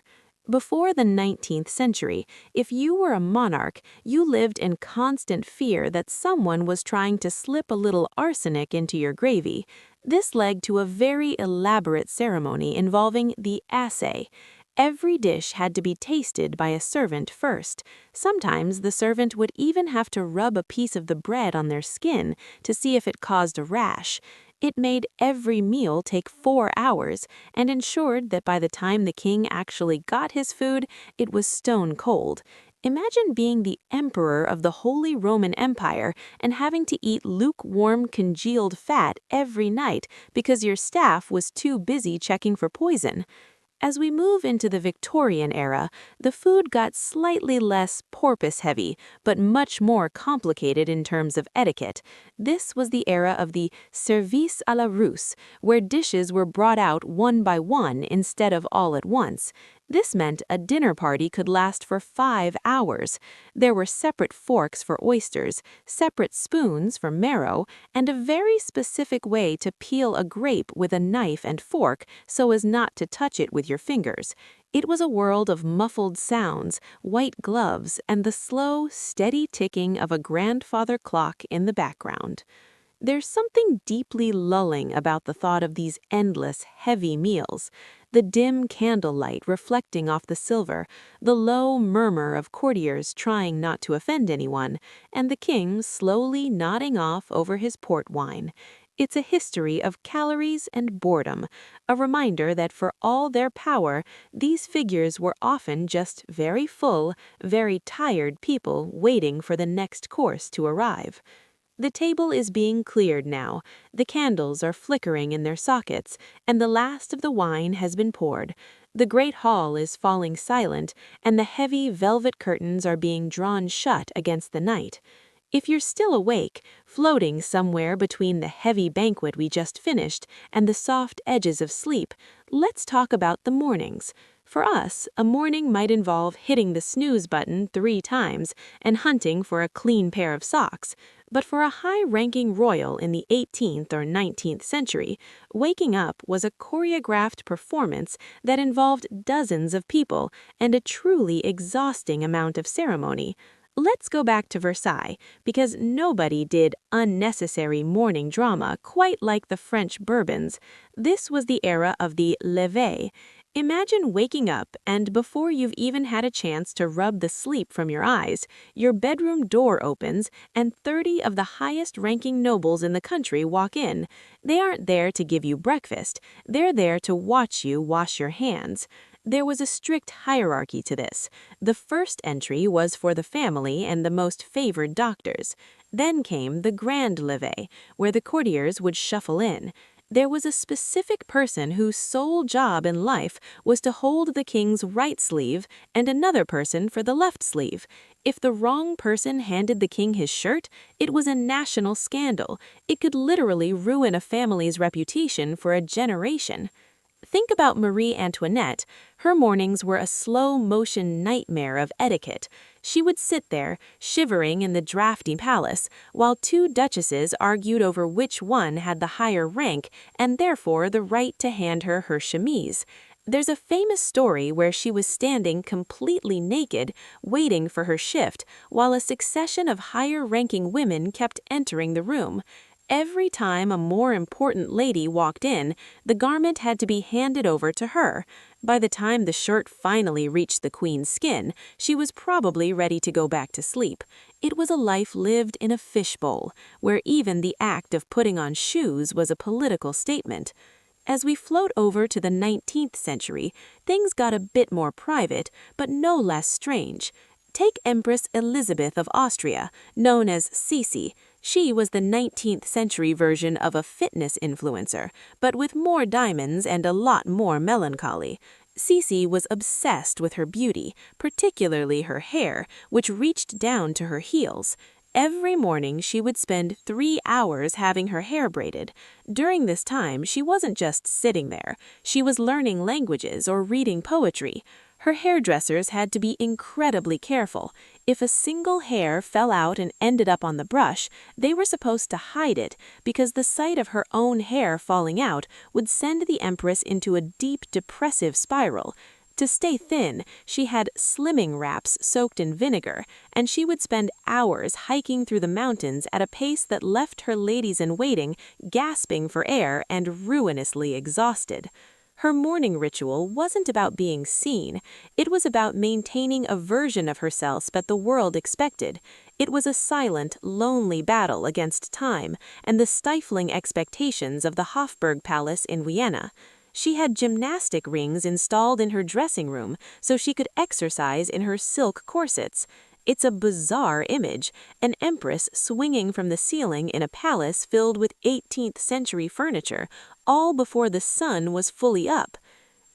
Before the 19th century, if you were a monarch, you lived in constant fear that someone was trying to slip a little arsenic into your gravy. This led to a very elaborate ceremony involving the assay. Every dish had to be tasted by a servant first. Sometimes the servant would even have to rub a piece of the bread on their skin to see if it caused a rash. It made every meal take 4 hours and ensured that by the time the king actually got his food, it was stone cold. Imagine being the emperor of the Holy Roman Empire and having to eat lukewarm, congealed fat every night because your staff was too busy checking for poison. As we move into the Victorian era, the food got slightly less porpoise-heavy, but much more complicated in terms of etiquette. This was the era of the service à la Russe, where dishes were brought out one by one instead of all at once. This meant a dinner party could last for 5 hours. There were separate forks for oysters, separate spoons for marrow, and a very specific way to peel a grape with a knife and fork so as not to touch it with your fingers. It was a world of muffled sounds, white gloves, and the slow, steady ticking of a grandfather clock in the background. There's something deeply lulling about the thought of these endless, heavy meals. The dim candlelight reflecting off the silver, the low murmur of courtiers trying not to offend anyone, and the king slowly nodding off over his port wine. It's a history of calories and boredom, a reminder that for all their power, these figures were often just very full, very tired people waiting for the next course to arrive. The table is being cleared now, the candles are flickering in their sockets, and the last of the wine has been poured. The great hall is falling silent, and the heavy velvet curtains are being drawn shut against the night. If you're still awake, floating somewhere between the heavy banquet we just finished and the soft edges of sleep, let's talk about the mornings. For us, a morning might involve hitting the snooze button 3 times and hunting for a clean pair of socks. But for a high-ranking royal in the 18th or 19th century, waking up was a choreographed performance that involved dozens of people and a truly exhausting amount of ceremony. Let's go back to Versailles, because nobody did unnecessary morning drama quite like the French Bourbons. This was the era of the lever. Imagine waking up and before you've even had a chance to rub the sleep from your eyes, your bedroom door opens and 30 of the highest-ranking nobles in the country walk in. They aren't there to give you breakfast. They're there to watch you wash your hands. There was a strict hierarchy to this. The first entry was for the family and the most favored doctors. Then came the grand levee, where the courtiers would shuffle in. There was a specific person whose sole job in life was to hold the king's right sleeve and another person for the left sleeve. If the wrong person handed the king his shirt, it was a national scandal. It could literally ruin a family's reputation for a generation. Think about Marie Antoinette. Her mornings were a slow-motion nightmare of etiquette. She would sit there, shivering in the drafty palace, while 2 duchesses argued over which one had the higher rank and therefore the right to hand her chemise. There's a famous story where she was standing completely naked, waiting for her shift, while a succession of higher-ranking women kept entering the room. Every time a more important lady walked in, the garment had to be handed over to her. By the time the shirt finally reached the queen's skin, she was probably ready to go back to sleep. It was a life lived in a fishbowl, where even the act of putting on shoes was a political statement. As we float over to the 19th century, things got a bit more private, but no less strange. Take Empress Elizabeth of Austria, known as Sisi. She was the 19th century version of a fitness influencer, but with more diamonds and a lot more melancholy. Sisi was obsessed with her beauty, particularly her hair, which reached down to her heels. Every morning she would spend 3 hours having her hair braided. During this time, she wasn't just sitting there. She was learning languages or reading poetry. Her hairdressers had to be incredibly careful. If a single hair fell out and ended up on the brush, they were supposed to hide it because the sight of her own hair falling out would send the empress into a deep depressive spiral. To stay thin, she had slimming wraps soaked in vinegar, and she would spend hours hiking through the mountains at a pace that left her ladies-in-waiting gasping for air and ruinously exhausted. Her morning ritual wasn't about being seen. It was about maintaining a version of herself that the world expected. It was a silent, lonely battle against time and the stifling expectations of the Hofburg Palace in Vienna. She had gymnastic rings installed in her dressing room so she could exercise in her silk corsets. It's a bizarre image, an empress swinging from the ceiling in a palace filled with 18th century furniture, all before the sun was fully up.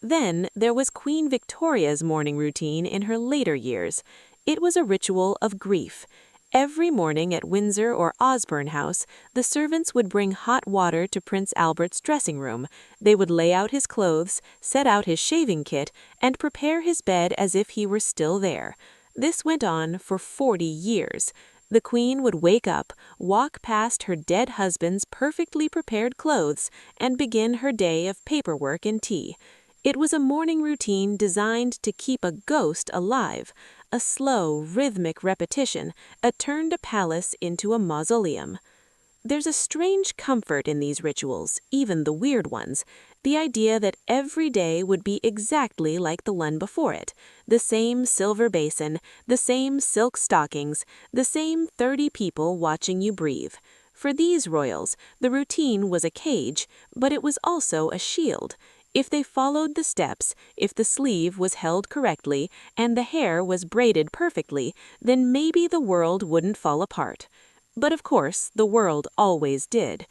Then there was Queen Victoria's morning routine in her later years. It was a ritual of grief. Every morning at Windsor or Osborne House, the servants would bring hot water to Prince Albert's dressing room. They would lay out his clothes, set out his shaving kit, and prepare his bed as if he were still there. This went on for 40 years. The Queen would wake up, walk past her dead husband's perfectly prepared clothes, and begin her day of paperwork and tea. It was a morning routine designed to keep a ghost alive, a slow, rhythmic repetition that turned a palace into a mausoleum. There's a strange comfort in these rituals, even the weird ones. The idea that every day would be exactly like the one before it. The same silver basin, the same silk stockings, the same 30 people watching you breathe. For these royals, the routine was a cage, but it was also a shield. If they followed the steps, if the sleeve was held correctly, and the hair was braided perfectly, then maybe the world wouldn't fall apart. But of course, the world always did.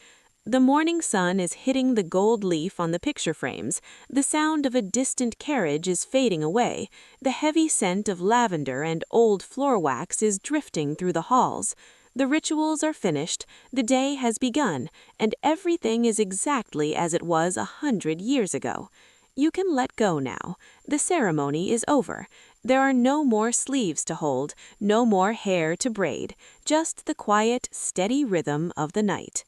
The morning sun is hitting the gold leaf on the picture frames, the sound of a distant carriage is fading away, the heavy scent of lavender and old floor wax is drifting through the halls. The rituals are finished, the day has begun, and everything is exactly as it was 100 years ago. You can let go now. The ceremony is over. There are no more sleeves to hold, no more hair to braid, just the quiet, steady rhythm of the night.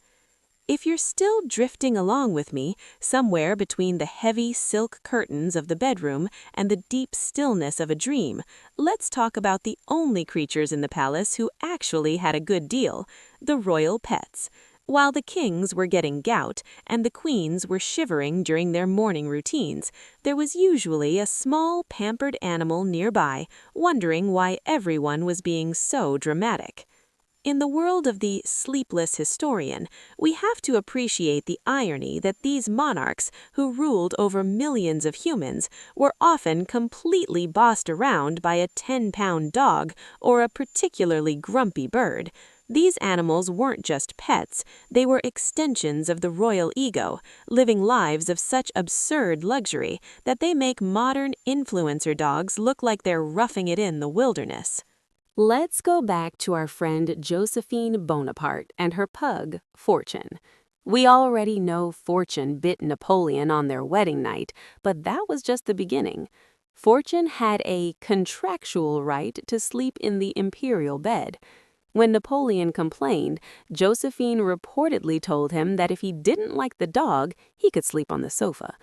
If you're still drifting along with me, somewhere between the heavy silk curtains of the bedroom and the deep stillness of a dream, let's talk about the only creatures in the palace who actually had a good deal, the royal pets. While the kings were getting gout and the queens were shivering during their morning routines, there was usually a small pampered animal nearby, wondering why everyone was being so dramatic. In the world of the sleepless historian, we have to appreciate the irony that these monarchs, who ruled over millions of humans, were often completely bossed around by a 10-pound dog or a particularly grumpy bird. These animals weren't just pets, they were extensions of the royal ego, living lives of such absurd luxury that they make modern influencer dogs look like they're roughing it in the wilderness. Let's go back to our friend Josephine Bonaparte and her pug, Fortune. We already know Fortune bit Napoleon on their wedding night, but that was just the beginning. Fortune had a contractual right to sleep in the imperial bed. When Napoleon complained, Josephine reportedly told him that if he didn't like the dog, he could sleep on the sofa.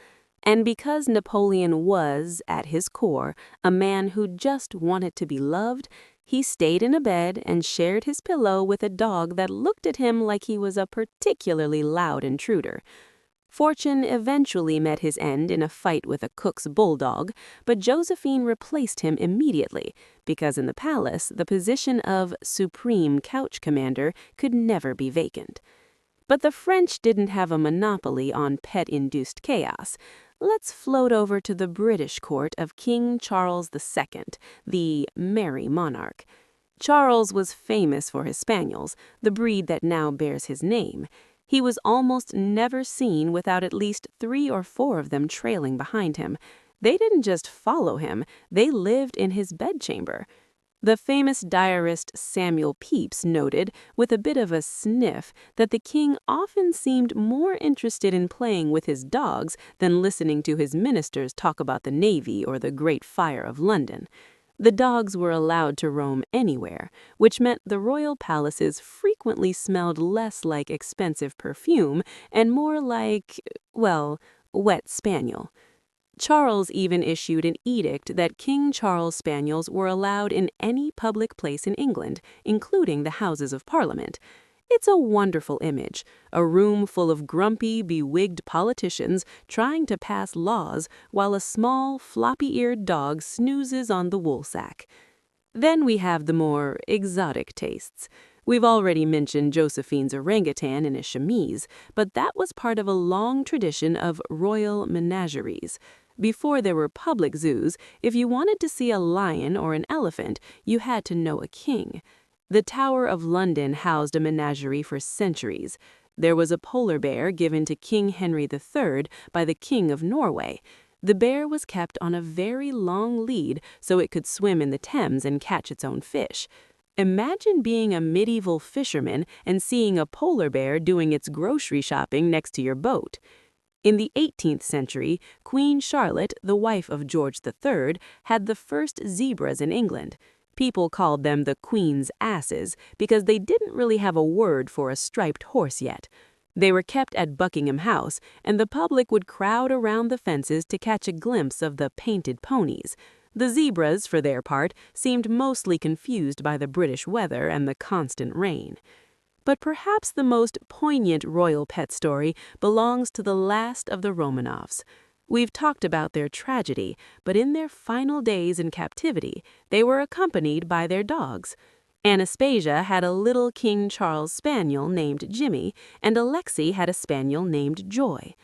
And because Napoleon was, at his core, a man who just wanted to be loved, he stayed in a bed and shared his pillow with a dog that looked at him like he was a particularly loud intruder. Fortune eventually met his end in a fight with a cook's bulldog, but Josephine replaced him immediately because in the palace, the position of supreme couch commander could never be vacant. But the French didn't have a monopoly on pet-induced chaos. Let's float over to the British court of King Charles II, the Merry Monarch. Charles was famous for his spaniels, the breed that now bears his name. He was almost never seen without at least 3 or 4 of them trailing behind him. They didn't just follow him, they lived in his bedchamber. The famous diarist Samuel Pepys noted, with a bit of a sniff, that the king often seemed more interested in playing with his dogs than listening to his ministers talk about the Navy or the Great Fire of London. The dogs were allowed to roam anywhere, which meant the royal palaces frequently smelled less like expensive perfume and more like, well, wet spaniel. Charles even issued an edict that King Charles spaniels were allowed in any public place in England, including the Houses of Parliament. It's a wonderful image, a room full of grumpy, bewigged politicians trying to pass laws while a small, floppy-eared dog snoozes on the woolsack. Then we have the more exotic tastes. We've already mentioned Josephine's orangutan in a chemise, but that was part of a long tradition of royal menageries. Before there were public zoos, if you wanted to see a lion or an elephant, you had to know a king. The Tower of London housed a menagerie for centuries. There was a polar bear given to King Henry III by the King of Norway. The bear was kept on a very long lead so it could swim in the Thames and catch its own fish. Imagine being a medieval fisherman and seeing a polar bear doing its grocery shopping next to your boat. In the 18th century, Queen Charlotte, the wife of George III, had the first zebras in England. People called them the Queen's asses because they didn't really have a word for a striped horse yet. They were kept at Buckingham House, and the public would crowd around the fences to catch a glimpse of the painted ponies. The zebras, for their part, seemed mostly confused by the British weather and the constant rain. But perhaps the most poignant royal pet story belongs to the last of the Romanovs. We've talked about their tragedy, but in their final days in captivity, they were accompanied by their dogs. Anastasia had a little King Charles spaniel named Jimmy, and Alexei had a spaniel named Joy.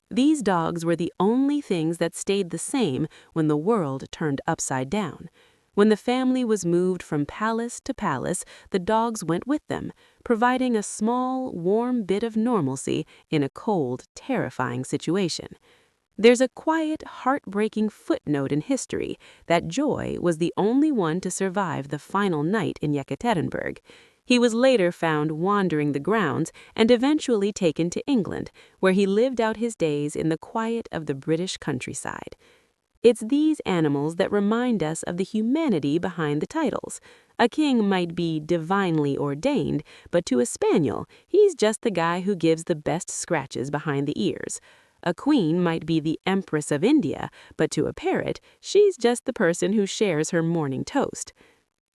These dogs were the only things that stayed the same when the world turned upside down. When the family was moved from palace to palace, the dogs went with them, providing a small, warm bit of normalcy in a cold, terrifying situation. There's a quiet, heartbreaking footnote in history that Joy was the only one to survive the final night in Yekaterinburg. He was later found wandering the grounds and eventually taken to England, where he lived out his days in the quiet of the British countryside. It's these animals that remind us of the humanity behind the titles. A king might be divinely ordained, but to a spaniel, he's just the guy who gives the best scratches behind the ears. A queen might be the Empress of India, but to a parrot, she's just the person who shares her morning toast.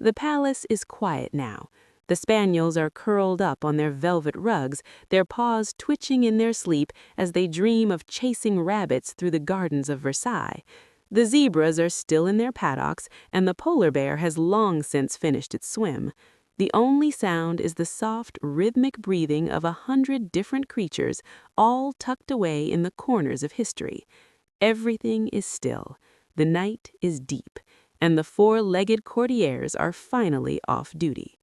The palace is quiet now. The spaniels are curled up on their velvet rugs, their paws twitching in their sleep as they dream of chasing rabbits through the gardens of Versailles. The zebras are still in their paddocks, and the polar bear has long since finished its swim. The only sound is the soft, rhythmic breathing of 100 different creatures, all tucked away in the corners of history. Everything is still. The night is deep, and the 4-legged courtiers are finally off duty.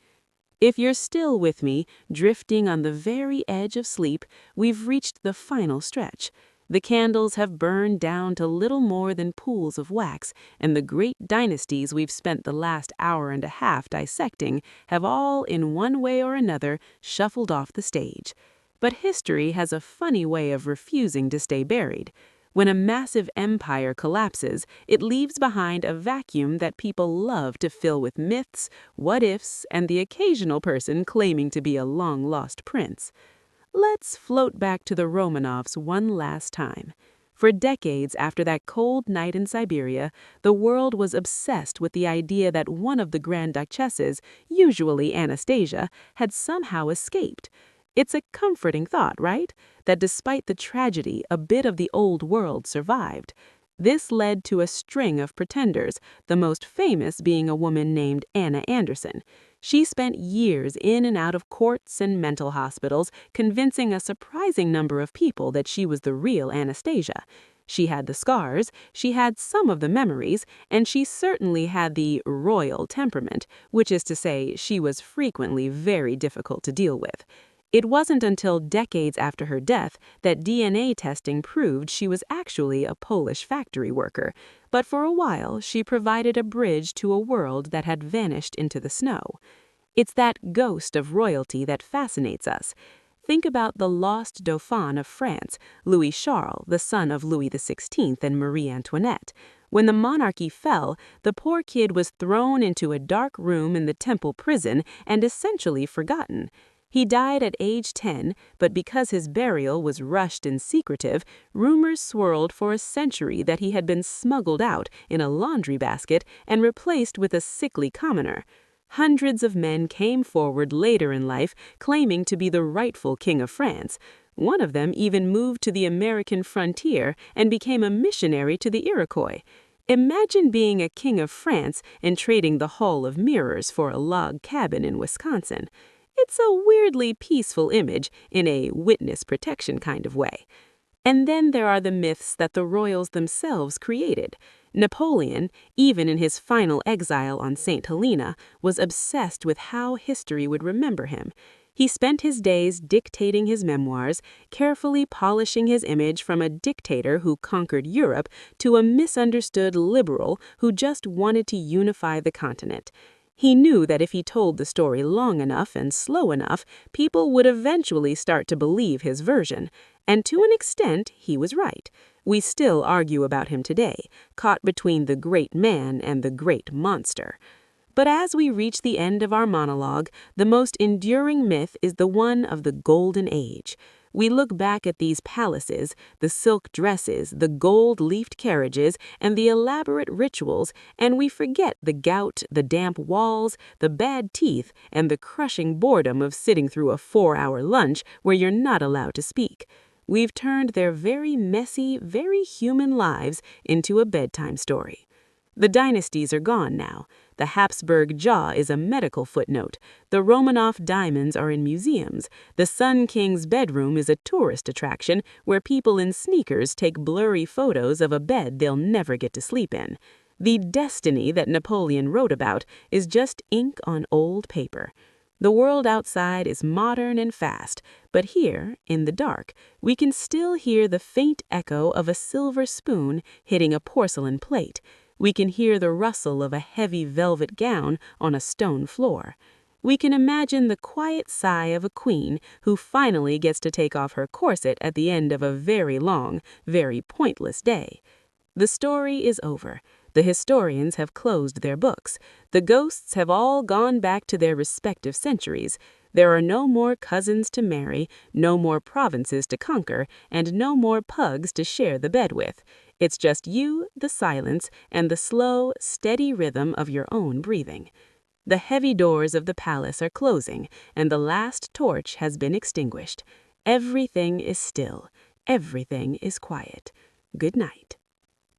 If you're still with me, drifting on the very edge of sleep, we've reached the final stretch. The candles have burned down to little more than pools of wax, and the great dynasties we've spent the last hour and a half dissecting have all, in one way or another, shuffled off the stage. But history has a funny way of refusing to stay buried. When a massive empire collapses, it leaves behind a vacuum that people love to fill with myths, what-ifs, and the occasional person claiming to be a long-lost prince. Let's float back to the Romanovs one last time. For decades after that cold night in Siberia, the world was obsessed with the idea that one of the Grand Duchesses, usually Anastasia, had somehow escaped. It's a comforting thought, right? That despite the tragedy, a bit of the old world survived. This led to a string of pretenders, the most famous being a woman named Anna Anderson. She spent years in and out of courts and mental hospitals, convincing a surprising number of people that she was the real Anastasia. She had the scars, she had some of the memories, and she certainly had the royal temperament, which is to say, she was frequently very difficult to deal with. It wasn't until decades after her death that DNA testing proved she was actually a Polish factory worker, but for a while she provided a bridge to a world that had vanished into the snow. It's that ghost of royalty that fascinates us. Think about the lost Dauphin of France, Louis Charles, the son of Louis XVI and Marie Antoinette. When the monarchy fell, the poor kid was thrown into a dark room in the Temple prison and essentially forgotten. He died at age 10, but because his burial was rushed and secretive, rumors swirled for a century that he had been smuggled out in a laundry basket and replaced with a sickly commoner. Hundreds of men came forward later in life claiming to be the rightful king of France. One of them even moved to the American frontier and became a missionary to the Iroquois. Imagine being a king of France and trading the Hall of Mirrors for a log cabin in Wisconsin. It's a weirdly peaceful image in a witness protection kind of way. And then there are the myths that the royals themselves created. Napoleon, even in his final exile on St. Helena, was obsessed with how history would remember him. He spent his days dictating his memoirs, carefully polishing his image from a dictator who conquered Europe to a misunderstood liberal who just wanted to unify the continent. He knew that if he told the story long enough and slow enough, people would eventually start to believe his version. And to an extent, he was right. We still argue about him today, caught between the great man and the great monster. But as we reach the end of our monologue, the most enduring myth is the one of the Golden Age. We look back at these palaces, the silk dresses, the gold-leafed carriages, and the elaborate rituals, and we forget the gout, the damp walls, the bad teeth, and the crushing boredom of sitting through a 4-hour lunch where you're not allowed to speak. We've turned their very messy, very human lives into a bedtime story. The dynasties are gone now. The Habsburg jaw is a medical footnote. The Romanov diamonds are in museums. The Sun King's bedroom is a tourist attraction where people in sneakers take blurry photos of a bed they'll never get to sleep in. The destiny that Napoleon wrote about is just ink on old paper. The world outside is modern and fast, but here, in the dark, we can still hear the faint echo of a silver spoon hitting a porcelain plate. We can hear the rustle of a heavy velvet gown on a stone floor. We can imagine the quiet sigh of a queen who finally gets to take off her corset at the end of a very long, very pointless day. The story is over. The historians have closed their books. The ghosts have all gone back to their respective centuries. There are no more cousins to marry, no more provinces to conquer, and no more pugs to share the bed with. It's just you, the silence, and the slow, steady rhythm of your own breathing. The heavy doors of the palace are closing, and the last torch has been extinguished. Everything is still. Everything is quiet. Good night.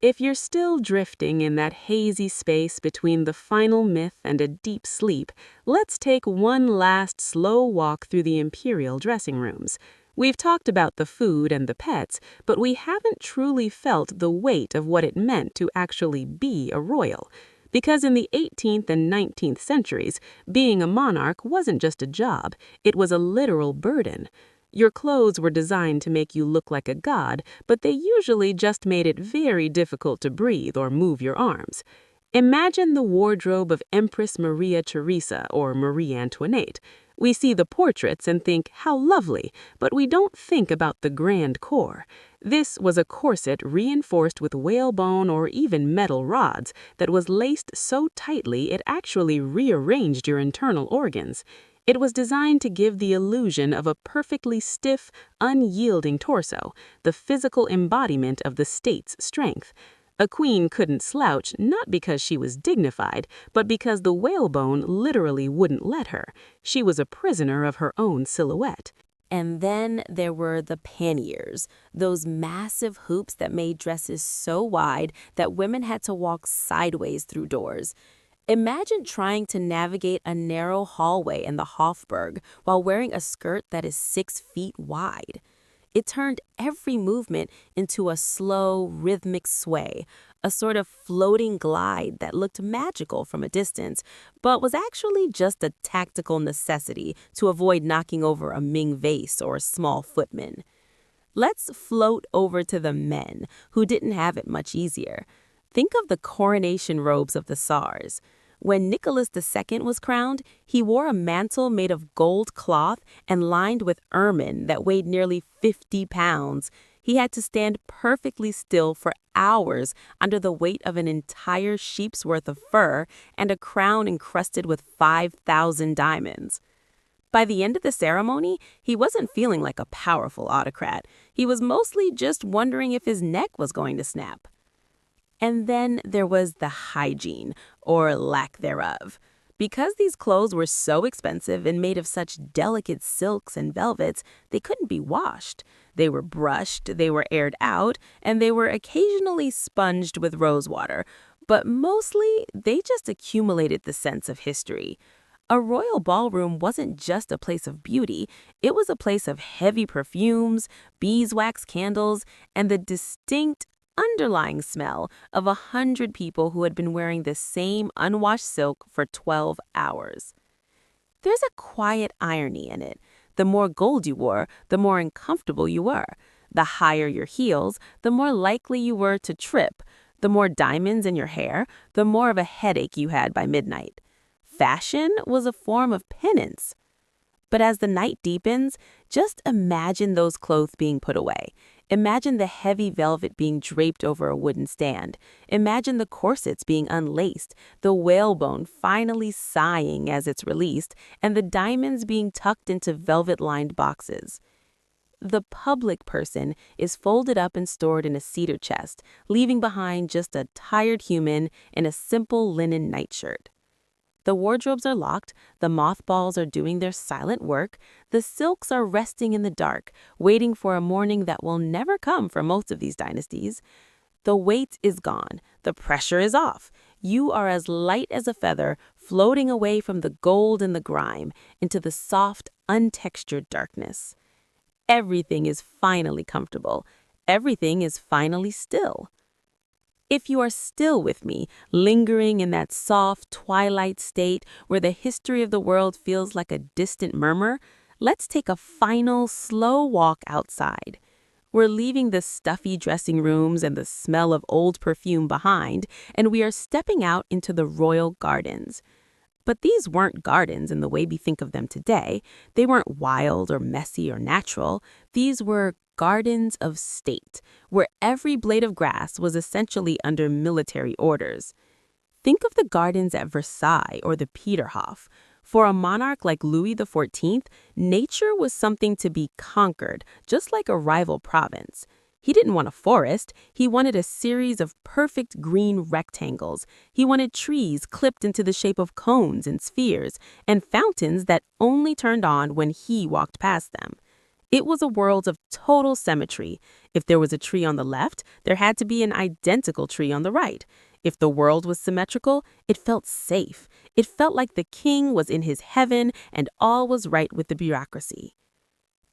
If you're still drifting in that hazy space between the final myth and a deep sleep, let's take one last slow walk through the imperial dressing rooms. We've talked about the food and the pets, but we haven't truly felt the weight of what it meant to actually be a royal. Because in the 18th and 19th centuries, being a monarch wasn't just a job, it was a literal burden. Your clothes were designed to make you look like a god, but they usually just made it very difficult to breathe or move your arms. Imagine the wardrobe of Empress Maria Theresa or Marie Antoinette. We see the portraits and think, how lovely, but we don't think about the grand core. This was a corset reinforced with whalebone or even metal rods that was laced so tightly it actually rearranged your internal organs. It was designed to give the illusion of a perfectly stiff, unyielding torso, the physical embodiment of the state's strength. A queen couldn't slouch not because she was dignified, but because the whalebone literally wouldn't let her. She was a prisoner of her own silhouette. And then there were the panniers, those massive hoops that made dresses so wide that women had to walk sideways through doors. Imagine trying to navigate a narrow hallway in the Hofburg while wearing a skirt that is 6 feet wide. It turned every movement into a slow, rhythmic sway, a sort of floating glide that looked magical from a distance, but was actually just a tactical necessity to avoid knocking over a Ming vase or a small footman. Let's float over to the men, who didn't have it much easier. Think of the coronation robes of the Tsars. When Nicholas II was crowned, he wore a mantle made of gold cloth and lined with ermine that weighed nearly 50 pounds. He had to stand perfectly still for hours under the weight of an entire sheep's worth of fur and a crown encrusted with 5,000 diamonds. By the end of the ceremony, he wasn't feeling like a powerful autocrat. He was mostly just wondering if his neck was going to snap. And then there was the hygiene, or lack thereof. Because these clothes were so expensive and made of such delicate silks and velvets, they couldn't be washed. They were brushed, they were aired out, and they were occasionally sponged with rose water. But mostly, they just accumulated the sense of history. A royal ballroom wasn't just a place of beauty, it was a place of heavy perfumes, beeswax candles, and the distinct underlying smell of 100 people who had been wearing the same unwashed silk for 12 hours. There's a quiet irony in it. The more gold you wore, the more uncomfortable you were. The higher your heels, the more likely you were to trip. The more diamonds in your hair, the more of a headache you had by midnight. Fashion was a form of penance. But as the night deepens, just imagine those clothes being put away. Imagine the heavy velvet being draped over a wooden stand. Imagine the corsets being unlaced, the whalebone finally sighing as it's released, and the diamonds being tucked into velvet-lined boxes. The public person is folded up and stored in a cedar chest, leaving behind just a tired human in a simple linen nightshirt. The wardrobes are locked, the mothballs are doing their silent work, the silks are resting in the dark, waiting for a morning that will never come for most of these dynasties. The weight is gone, the pressure is off. You are as light as a feather, floating away from the gold and the grime into the soft, untextured darkness. Everything is finally comfortable. Everything is finally still. If you are still with me, lingering in that soft twilight state where the history of the world feels like a distant murmur, let's take a final, slow walk outside. We're leaving the stuffy dressing rooms and the smell of old perfume behind, and we are stepping out into the royal gardens. But these weren't gardens in the way we think of them today. They weren't wild or messy or natural. These were gardens of state, where every blade of grass was essentially under military orders. Think of the gardens at Versailles or the Peterhof. For a monarch like Louis XIV, nature was something to be conquered, just like a rival province. He didn't want a forest, he wanted a series of perfect green rectangles. He wanted trees clipped into the shape of cones and spheres, and fountains that only turned on when he walked past them. It was a world of total symmetry. If there was a tree on the left, there had to be an identical tree on the right. If the world was symmetrical, it felt safe. It felt like the king was in his heaven and all was right with the bureaucracy.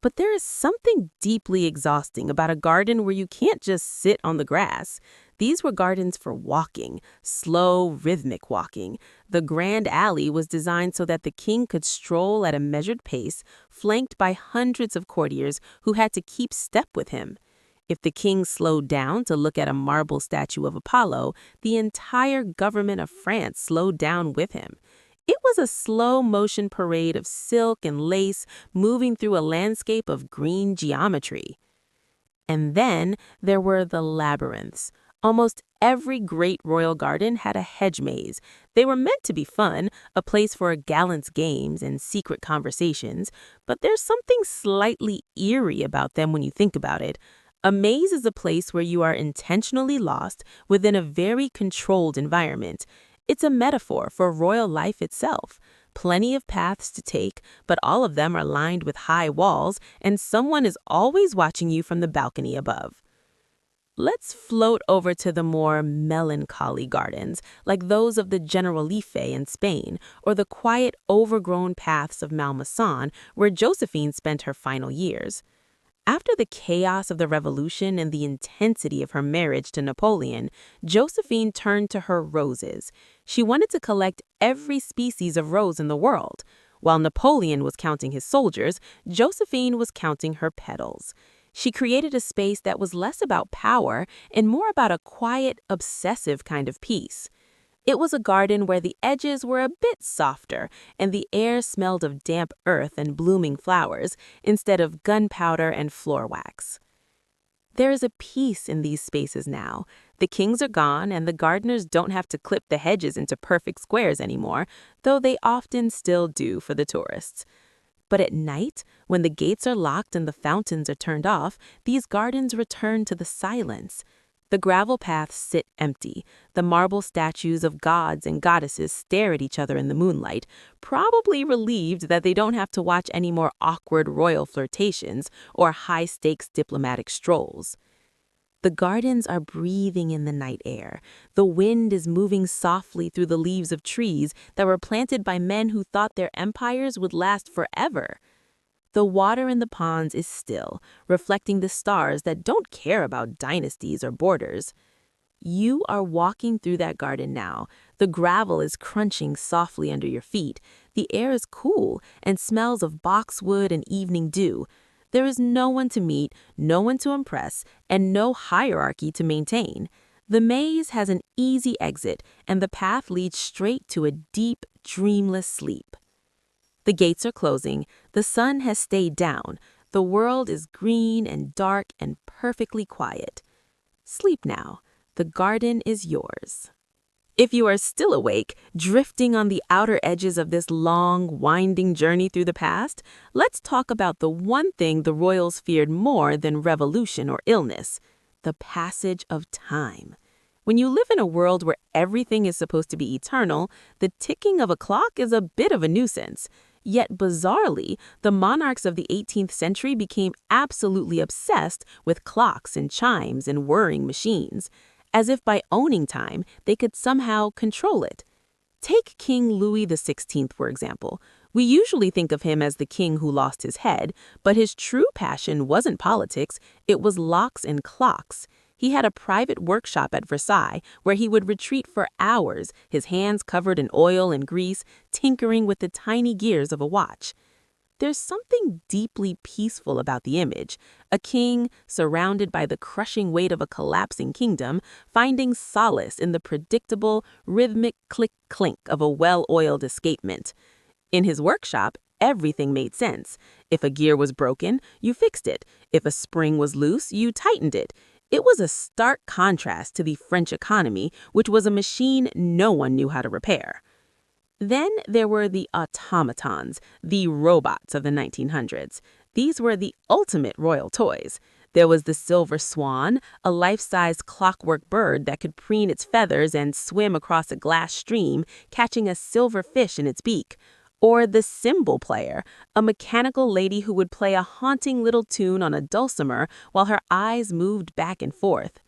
But there is something deeply exhausting about a garden where you can't just sit on the grass. These were gardens for walking, slow, rhythmic walking. The grand alley was designed so that the king could stroll at a measured pace, flanked by hundreds of courtiers who had to keep step with him. If the king slowed down to look at a marble statue of Apollo, the entire government of France slowed down with him. It was a slow-motion parade of silk and lace moving through a landscape of green geometry. And then there were the labyrinths. Almost every great royal garden had a hedge maze. They were meant to be fun, a place for gallants' games and secret conversations, but there's something slightly eerie about them when you think about it. A maze is a place where you are intentionally lost within a very controlled environment. It's a metaphor for royal life itself. Plenty of paths to take, but all of them are lined with high walls, and someone is always watching you from the balcony above. Let's float over to the more melancholy gardens, like those of the Generalife in Spain, or the quiet, overgrown paths of Malmaison, where Josephine spent her final years. After the chaos of the revolution and the intensity of her marriage to Napoleon, Josephine turned to her roses. She wanted to collect every species of rose in the world. While Napoleon was counting his soldiers, Josephine was counting her petals. She created a space that was less about power and more about a quiet, obsessive kind of peace. It was a garden where the edges were a bit softer and the air smelled of damp earth and blooming flowers instead of gunpowder and floor wax. There is a peace in these spaces now. The kings are gone and the gardeners don't have to clip the hedges into perfect squares anymore, though they often still do for the tourists. But at night, when the gates are locked and the fountains are turned off, these gardens return to the silence. The gravel paths sit empty. The marble statues of gods and goddesses stare at each other in the moonlight, probably relieved that they don't have to watch any more awkward royal flirtations or high-stakes diplomatic strolls. The gardens are breathing in the night air. The wind is moving softly through the leaves of trees that were planted by men who thought their empires would last forever. The water in the ponds is still, reflecting the stars that don't care about dynasties or borders. You are walking through that garden now. The gravel is crunching softly under your feet. The air is cool and smells of boxwood and evening dew. There is no one to meet, no one to impress, and no hierarchy to maintain. The maze has an easy exit, and the path leads straight to a deep, dreamless sleep. The gates are closing. The sun has stayed down. The world is green and dark and perfectly quiet. Sleep now. The garden is yours. If you are still awake, drifting on the outer edges of this long, winding journey through the past, let's talk about the one thing the royals feared more than revolution or illness: the passage of time. When you live in a world where everything is supposed to be eternal, the ticking of a clock is a bit of a nuisance. Yet bizarrely, the monarchs of the 18th century became absolutely obsessed with clocks and chimes and whirring machines, as if by owning time, they could somehow control it. Take King Louis XVI, for example. We usually think of him as the king who lost his head, but his true passion wasn't politics, it was locks and clocks. He had a private workshop at Versailles where he would retreat for hours, his hands covered in oil and grease, tinkering with the tiny gears of a watch. There's something deeply peaceful about the image: a king surrounded by the crushing weight of a collapsing kingdom, finding solace in the predictable, rhythmic click-clink of a well-oiled escapement. In his workshop, everything made sense. If a gear was broken, you fixed it. If a spring was loose, you tightened it. It was a stark contrast to the French economy, which was a machine no one knew how to repair. Then there were the automatons, the robots of the 1900s. These were the ultimate royal toys. There was the silver swan, a life-size clockwork bird that could preen its feathers and swim across a glass stream, catching a silver fish in its beak. Or the cymbal player, a mechanical lady who would play a haunting little tune on a dulcimer while her eyes moved back and forth.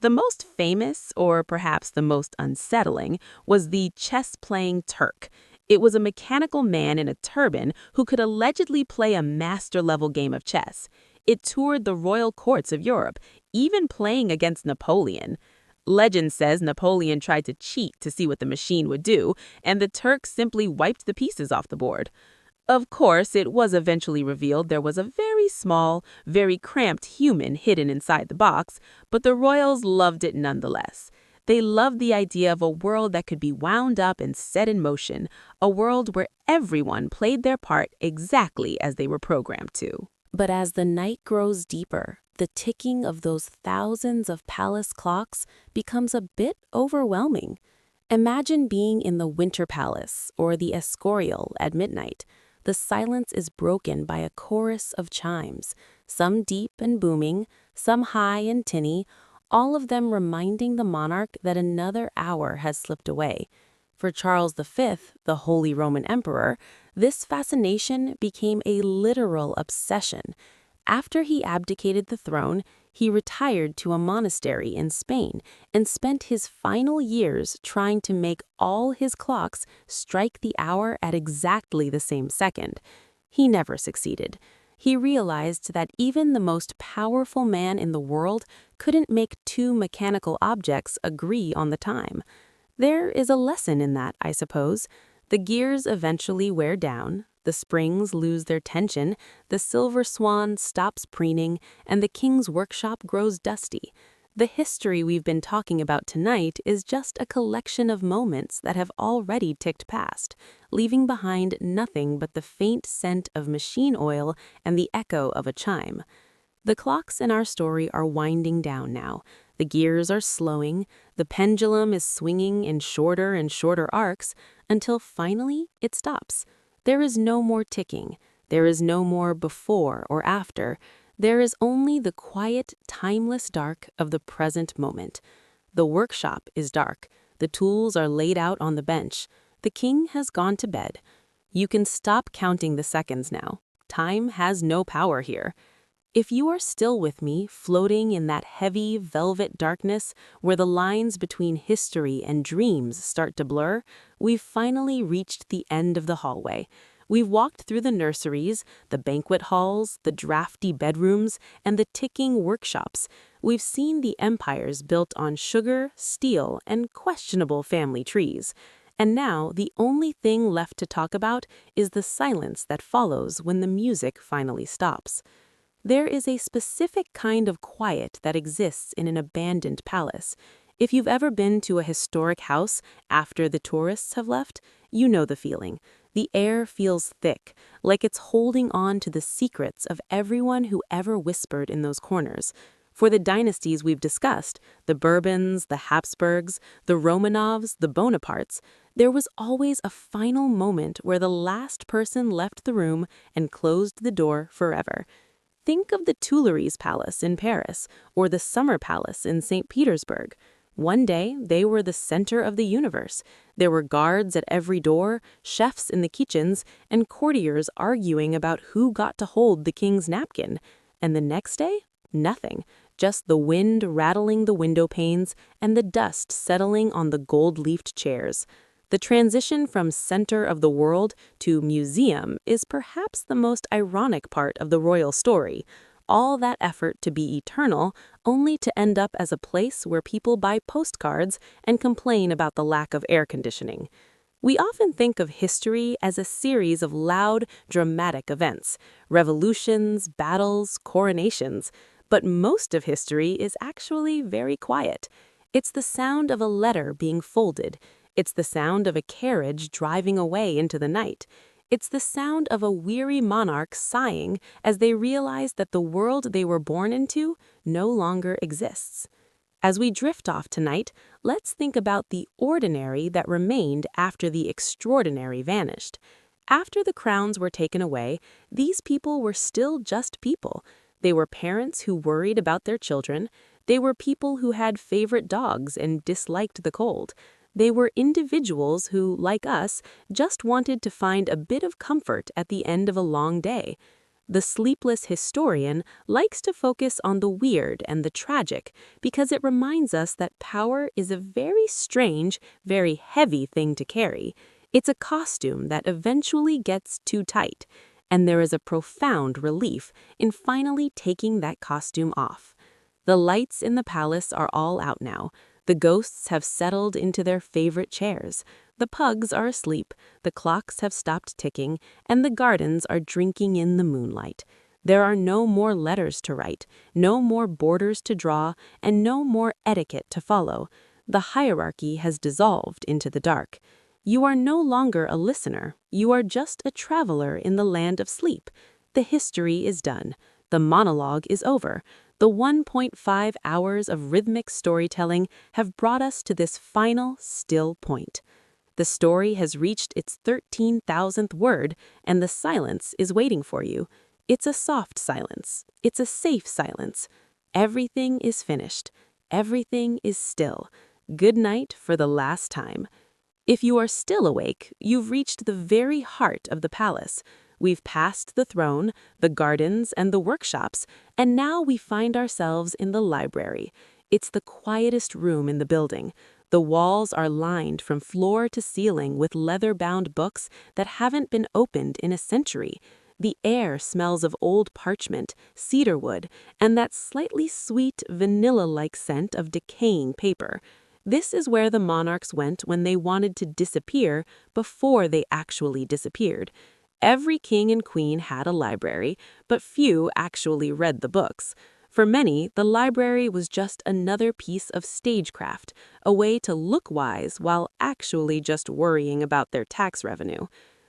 The most famous, or perhaps the most unsettling, was the chess-playing Turk. It was a mechanical man in a turban who could allegedly play a master-level game of chess. It toured the royal courts of Europe, even playing against Napoleon. Legend says Napoleon tried to cheat to see what the machine would do, and the Turk simply wiped the pieces off the board. Of course, it was eventually revealed there was a very small, very cramped human hidden inside the box, but the royals loved it nonetheless. They loved the idea of a world that could be wound up and set in motion, a world where everyone played their part exactly as they were programmed to. But as the night grows deeper, the ticking of those thousands of palace clocks becomes a bit overwhelming. Imagine being in the Winter Palace or the Escorial at midnight. The silence is broken by a chorus of chimes, some deep and booming, some high and tinny, all of them reminding the monarch that another hour has slipped away. For Charles V, the Holy Roman Emperor, this fascination became a literal obsession. After he abdicated the throne, he retired to a monastery in Spain and spent his final years trying to make all his clocks strike the hour at exactly the same second. He never succeeded. He realized that even the most powerful man in the world couldn't make two mechanical objects agree on the time. There is a lesson in that, I suppose. The gears eventually wear down, the springs lose their tension, the silver swan stops preening, and the king's workshop grows dusty. The history we've been talking about tonight is just a collection of moments that have already ticked past, leaving behind nothing but the faint scent of machine oil and the echo of a chime. The clocks in our story are winding down now. The gears are slowing, the pendulum is swinging in shorter and shorter arcs until finally it stops. There is no more ticking. There is no more before or after. There is only the quiet, timeless dark of the present moment. The workshop is dark. The tools are laid out on the bench. The king has gone to bed. You can stop counting the seconds now. Time has no power here. If you are still with me, floating in that heavy, velvet darkness where the lines between history and dreams start to blur, we've finally reached the end of the hallway. We've walked through the nurseries, the banquet halls, the drafty bedrooms, and the ticking workshops. We've seen the empires built on sugar, steel, and questionable family trees. And now the only thing left to talk about is the silence that follows when the music finally stops. There is a specific kind of quiet that exists in an abandoned palace. If you've ever been to a historic house after the tourists have left, you know the feeling. The air feels thick, like it's holding on to the secrets of everyone who ever whispered in those corners. For the dynasties we've discussed, the Bourbons, the Habsburgs, the Romanovs, the Bonapartes, there was always a final moment where the last person left the room and closed the door forever. Think of the Tuileries Palace in Paris or the Summer Palace in St. Petersburg. One day, they were the center of the universe. There were guards at every door, chefs in the kitchens, and courtiers arguing about who got to hold the king's napkin. And the next day, nothing. Just the wind rattling the window panes and the dust settling on the gold-leafed chairs. The transition from center of the world to museum is perhaps the most ironic part of the royal story. All that effort to be eternal, only to end up as a place where people buy postcards and complain about the lack of air conditioning. We often think of history as a series of loud, dramatic events, revolutions, battles, coronations, but most of history is actually very quiet. It's the sound of a letter being folded. It's the sound of a carriage driving away into the night. It's the sound of a weary monarch sighing as they realize that the world they were born into no longer exists. As we drift off tonight, let's think about the ordinary that remained after the extraordinary vanished. After the crowns were taken away, these people were still just people. They were parents who worried about their children. They were people who had favorite dogs and disliked the cold. They were individuals who, like us, just wanted to find a bit of comfort at the end of a long day. The sleepless historian likes to focus on the weird and the tragic because it reminds us that power is a very strange, very heavy thing to carry. It's a costume that eventually gets too tight, and there is a profound relief in finally taking that costume off. The lights in the palace are all out now. The ghosts have settled into their favorite chairs. The pugs are asleep, the clocks have stopped ticking, and the gardens are drinking in the moonlight. There are no more letters to write, no more borders to draw, and no more etiquette to follow. The hierarchy has dissolved into the dark. You are no longer a listener. You are just a traveler in the land of sleep. The history is done. The monologue is over. The 1.5 hours of rhythmic storytelling have brought us to this final, still point. The story has reached its 13,000th word, and the silence is waiting for you. It's a soft silence. It's a safe silence. Everything is finished. Everything is still. Good night for the last time. If you are still awake, you've reached the very heart of the palace. We've passed the throne, the gardens, and the workshops, and now we find ourselves in the library. It's the quietest room in the building. The walls are lined from floor to ceiling with leather-bound books that haven't been opened in a century. The air smells of old parchment, cedarwood, and that slightly sweet, vanilla-like scent of decaying paper. This is where the monarchs went when they wanted to disappear before they actually disappeared. Every king and queen had a library, but few actually read the books. For many, the library was just another piece of stagecraft, a way to look wise while actually just worrying about their tax revenue.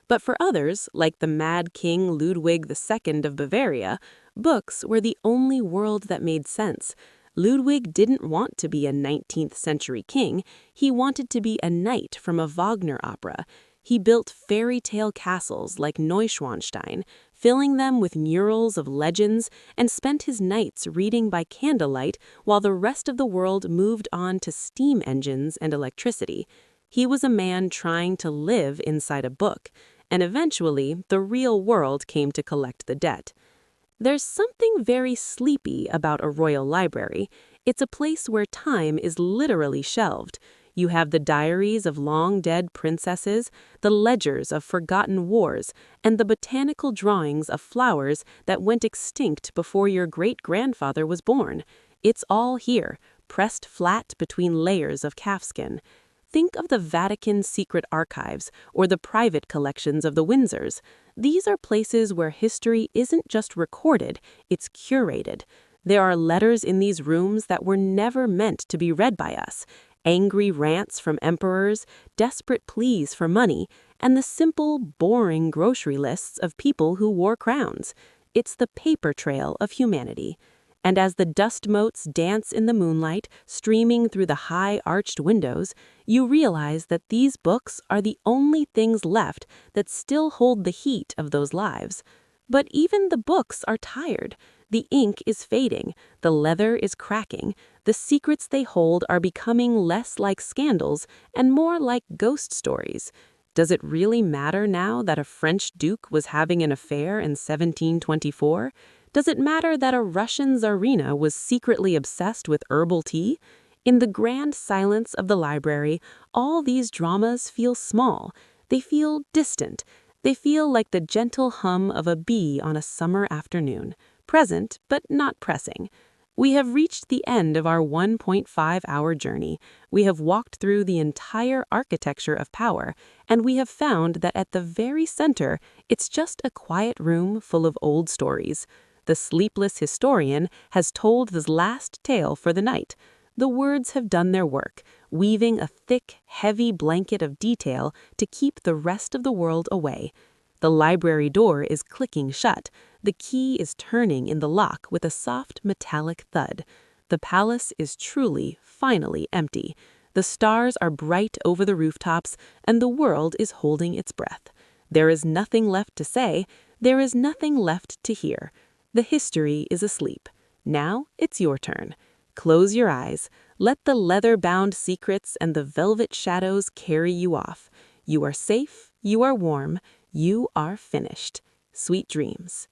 But for others, like the mad King Ludwig II of Bavaria, books were the only world that made sense. Ludwig didn't want to be a 19th century king, he wanted to be a knight from a Wagner opera. He built fairy tale castles like Neuschwanstein, filling them with murals of legends, and spent his nights reading by candlelight while the rest of the world moved on to steam engines and electricity. He was a man trying to live inside a book, and eventually the real world came to collect the debt. There's something very sleepy about a royal library. It's a place where time is literally shelved. You have the diaries of long-dead princesses, the ledgers of forgotten wars, and the botanical drawings of flowers that went extinct before your great-grandfather was born. It's all here, pressed flat between layers of calfskin. Think of the Vatican's secret archives or the private collections of the Windsors. These are places where history isn't just recorded, it's curated. There are letters in these rooms that were never meant to be read by us, angry rants from emperors, desperate pleas for money, and the simple, boring grocery lists of people who wore crowns. It's the paper trail of humanity. And as the dust motes dance in the moonlight, streaming through the high arched windows, you realize that these books are the only things left that still hold the heat of those lives. But even the books are tired. The ink is fading, the leather is cracking, the secrets they hold are becoming less like scandals and more like ghost stories. Does it really matter now that a French duke was having an affair in 1724? Does it matter that a Russian czarina was secretly obsessed with herbal tea? In the grand silence of the library, all these dramas feel small. They feel distant. They feel like the gentle hum of a bee on a summer afternoon, present but not pressing. We have reached the end of our 1.5-hour journey. We have walked through the entire architecture of power, and we have found that at the very center, it's just a quiet room full of old stories. The sleepless historian has told his last tale for the night. The words have done their work, weaving a thick, heavy blanket of detail to keep the rest of the world away. The library door is clicking shut. The key is turning in the lock with a soft metallic thud. The palace is truly, finally empty. The stars are bright over the rooftops, and the world is holding its breath. There is nothing left to say. There is nothing left to hear. The history is asleep. Now it's your turn. Close your eyes. Let the leather-bound secrets and the velvet shadows carry you off. You are safe. You are warm. You are finished. Sweet dreams.